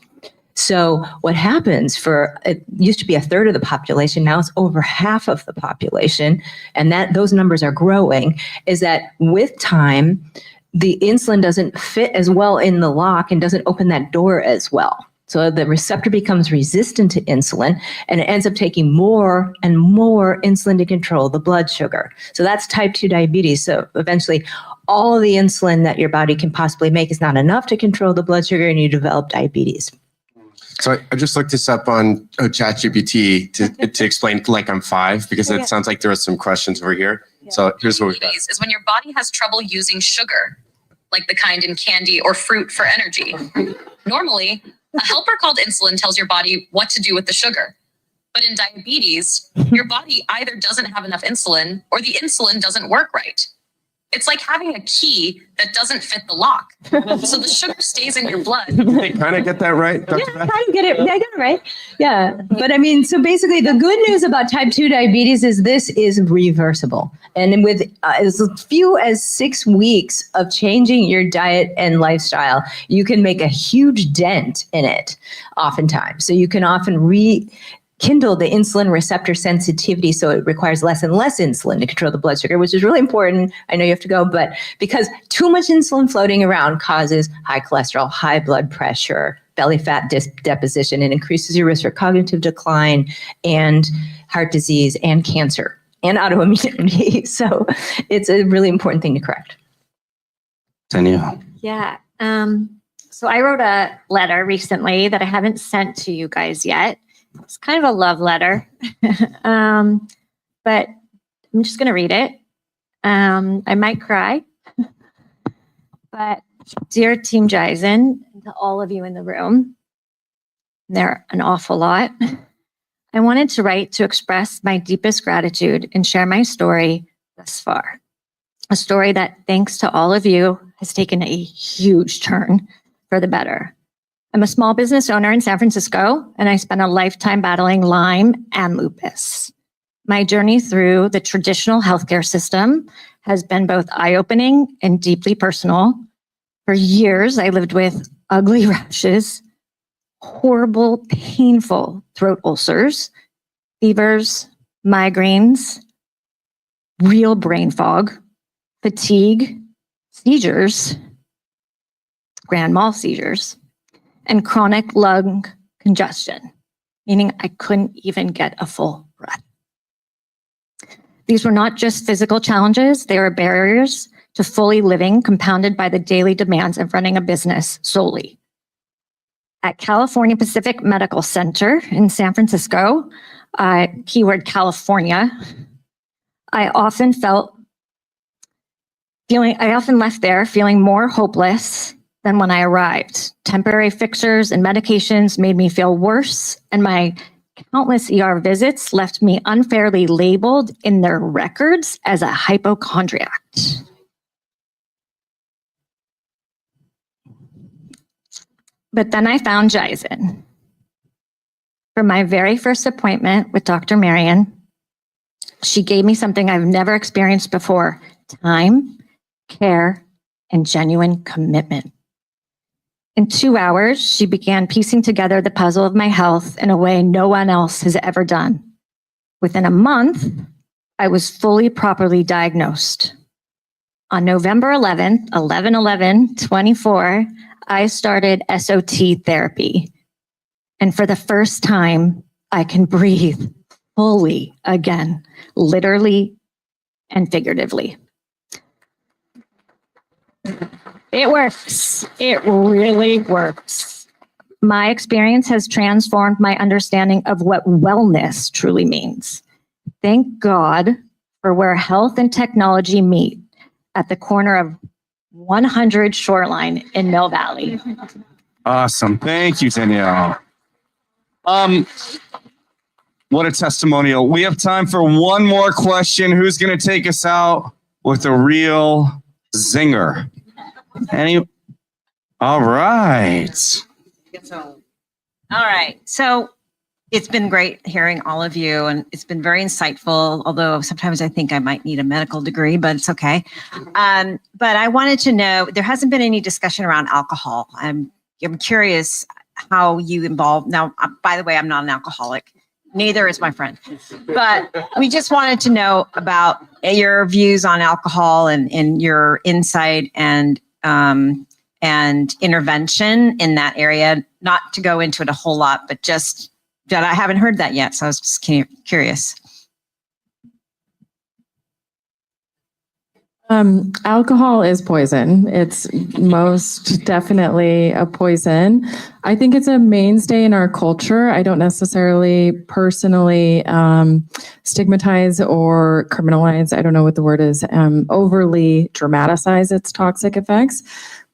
So what happens it used to be a third of the population, now it's over half of the population, and those numbers are growing, is that with time, the insulin doesn't fit as well in the lock and doesn't open that door as well. So the receptor becomes resistant to insulin, and it ends up taking more and more insulin to control the blood sugar. So that's type 2 diabetes. So eventually, all of the insulin that your body can possibly make is not enough to control the blood sugar, and you develop diabetes. So I just looked this up on ChatGPT to explain like I'm 5, because it sounds like there are some questions over here. Yeah. So here's what we got. Is when your body has trouble using sugar, like the kind in candy or fruit for energy. Normally, a helper called insulin tells your body what to do with the sugar. But in diabetes, your body either doesn't have enough insulin or the insulin doesn't work right. It's like having a key that doesn't fit the lock. So the sugar stays in your blood. They kind of get that right, Dr. Yeah, Beth? I get it. I got it right. Yeah. But I mean, so basically the good news about type 2 diabetes is this is reversible. And with as few as 6 weeks of changing your diet and lifestyle, you can make a huge dent in it oftentimes. So you can often rekindle the insulin receptor sensitivity, so it requires less and less insulin to control the blood sugar, which is really important. I know you have to go, but because too much insulin floating around causes high cholesterol, high blood pressure, belly fat deposition, and increases your risk for cognitive decline and heart disease and cancer and autoimmunity. So it's a really important thing to correct. Tanya. Yeah. So I wrote a letter recently that I haven't sent to you guys yet. It's kind of a love letter, but I'm just going to read it. I might cry, but dear Team Jizen, and to all of you in the room, there are an awful lot. I wanted to write to express my deepest gratitude and share my story thus far. A story that, thanks to all of you, has taken a huge turn for the better. I'm a small business owner in San Francisco, and I spent a lifetime battling Lyme and lupus. My journey through the traditional healthcare system has been both eye-opening and deeply personal. For years, I lived with ugly rashes, horrible, painful throat ulcers, fevers, migraines, real brain fog, fatigue, seizures, grand mal seizures, and chronic lung congestion, meaning I couldn't even get a full breath. These were not just physical challenges, they were barriers to fully living, compounded by the daily demands of running a business solely. At California Pacific Medical Center in San Francisco, keyword California, I often left there feeling more hopeless than when I arrived. Temporary fixers and medications made me feel worse, and my countless ER visits left me unfairly labeled in their records as a hypochondriac. But then I found Jizen. For my very first appointment with Dr. Marion, she gave me something I've never experienced before: time, care, and genuine commitment. In 2 hours, she began piecing together the puzzle of my health in a way no one else has ever done. Within a month, I was fully properly diagnosed. On November 11th, 11/11/24, I started SOT therapy. And for the first time, I can breathe fully again, literally and figuratively. It works. It really works. My experience has transformed my understanding of what wellness truly means. Thank God for where health and technology meet at the corner of 100 Shoreline in Mill Valley. Awesome. Thank you, Danielle. What a testimonial. We have time for one more question. Who's going to take us out with a real zinger? All right. All right. So it's been great hearing all of you, and it's been very insightful, although sometimes I think I might need a medical degree, but it's okay. But I wanted to know, there hasn't been any discussion around alcohol. I'm curious how you involve. Now, by the way, I'm not an alcoholic. Neither is my friend. But we just wanted to know about your views on alcohol and your insight and intervention in that area. Not to go into it a whole lot, but just that I haven't heard that yet. So I was just curious. Alcohol is poison. It's most definitely a poison. I think it's a mainstay in our culture. I don't necessarily personally stigmatize or criminalize, I don't know what the word is, overly dramatize its toxic effects.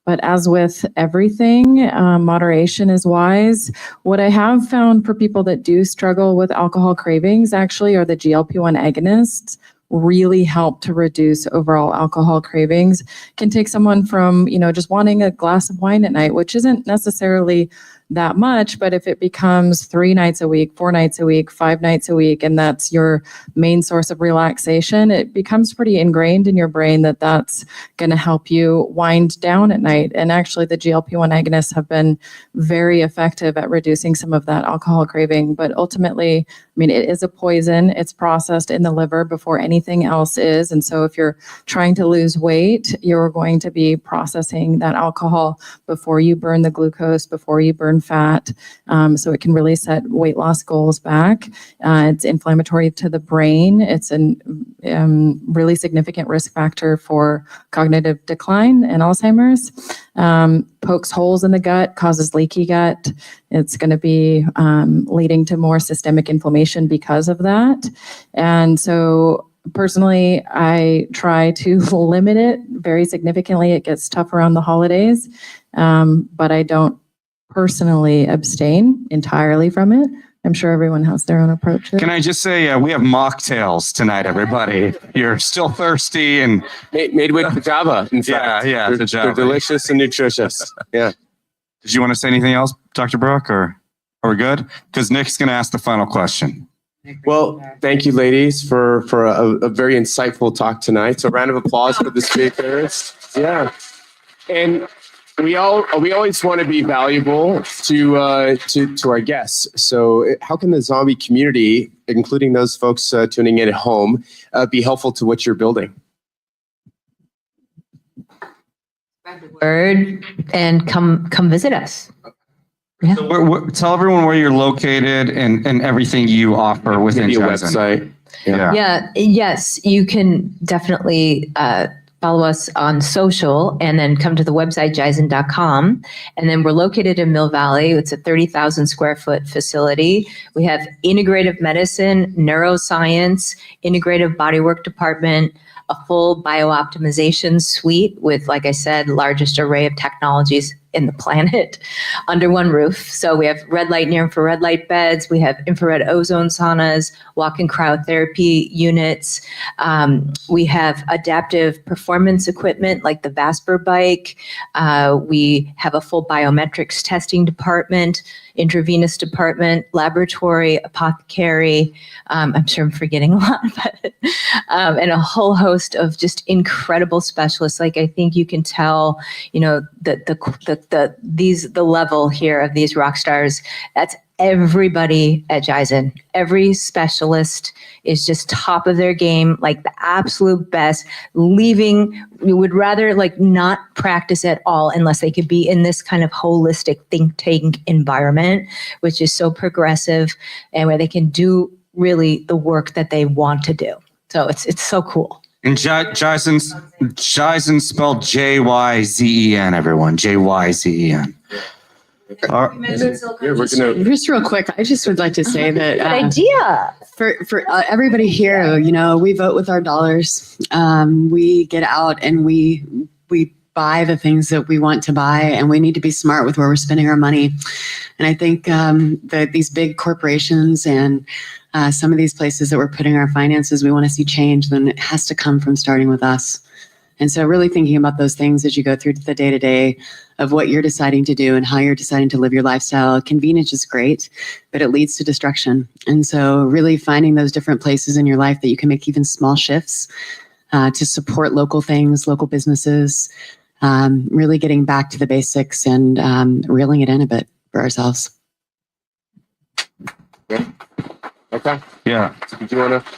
But as with everything, moderation is wise. What I have found for people that do struggle with alcohol cravings actually are the GLP-1 agonists. Really help to reduce overall alcohol cravings. Can take someone from, just wanting a glass of wine at night, which isn't necessarily that much, but if it becomes 3 nights a week, 4 nights a week, 5 nights a week, and that's your main source of relaxation, it becomes pretty ingrained in your brain that that's going to help you wind down at night. And actually the GLP-1 agonists have been very effective at reducing some of that alcohol craving. But ultimately, it is a poison. It's processed in the liver before anything else is. And so if you're trying to lose weight, you're going to be processing that alcohol before you burn the glucose, before you burn fat. So it can really set weight loss goals back. It's inflammatory to the brain. It's a really significant risk factor for cognitive decline and Alzheimer's. Pokes holes in the gut, causes leaky gut. It's going to be leading to more systemic inflammation because of that. And so personally, I try to limit it very significantly. It gets tough around the holidays, but I don't personally abstain entirely from it. I'm sure everyone has their own approach. Can I just say we have mocktails tonight, everybody. You're still thirsty and made with Java. In fact, they're delicious and nutritious. Yeah. Did you want to say anything else, Dr. Brooke, or are we good? Because Nick's going to ask the final question. Well, thank you, ladies, for a very insightful talk tonight. So, a round of applause for the speakers. Yeah, and we always want to be valuable to our guests. So, how can the zombie community, including those folks tuning in at home, be helpful to what you're building? Word and come visit us. Yeah. So tell everyone where you're located and everything you offer within your website. Yes, you can definitely follow us on social and then come to the website jizen.com. And then we're located in Mill Valley. It's a 30,000 square foot facility. We have integrative medicine, neuroscience, integrative bodywork department, a full biooptimization suite with, like I said, largest array of technologies in the planet under one roof. So we have red light, near infrared light beds. We have infrared ozone saunas, walk-in cryotherapy units. We have adaptive performance equipment like the Vasper bike. We have a full biometrics testing department, intravenous department, laboratory, apothecary. I'm sure I'm forgetting a lot, but and a whole host of just incredible specialists. Like I think you can tell, the level here of these rock stars. That's everybody at Jizen. Every specialist is just top of their game, like the absolute best. We would rather not practice at all unless they could be in this kind of holistic think tank environment, which is so progressive and where they can do really the work that they want to do. So it's so cool. And Jyzen spelled Jyzen, everyone. Jyzen. Just real quick, I just would like to say that Good idea. For everybody here, we vote with our dollars. We get out and we buy the things that we want to buy, and we need to be smart with where we're spending our money. And I think that these big corporations and some of these places that we're putting our finances, we want to see change, then it has to come from starting with us. And so really thinking about those things as you go through the day-to-day of what you're deciding to do and how you're deciding to live your lifestyle. Convenience is great, but it leads to destruction. And so really finding those different places in your life that you can make even small shifts to support local things, local businesses, really getting back to the basics and reeling it in a bit for ourselves. Okay. Yeah. Did you want to?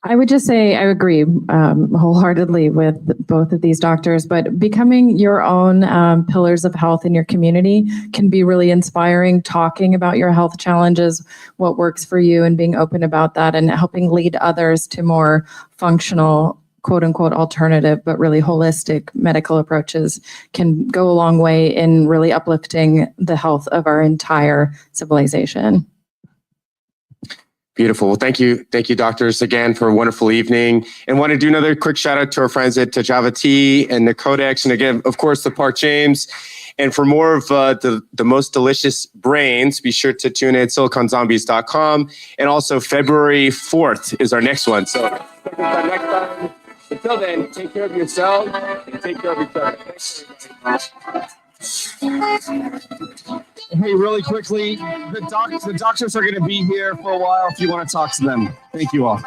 I would just say I agree wholeheartedly with both of these doctors, but becoming your own pillars of health in your community can be really inspiring. Talking about your health challenges, what works for you, and being open about that, and helping lead others to more functional, quote unquote, alternative, but really holistic medical approaches can go a long way in really uplifting the health of our entire civilization. Beautiful. Well, thank you. Thank you, doctors, again for a wonderful evening. And want to do another quick shout out to our friends at Java Tea and the Codex. And again, of course, the Park James. And for more of the most delicious brains, be sure to tune in at siliconzombies.com. And also February 4th is our next one. So next time. Until then, take care of yourself and take care of each other. Thanks, Hey, really quickly, the doctors are going to be here for a while if you want to talk to them. Thank you all.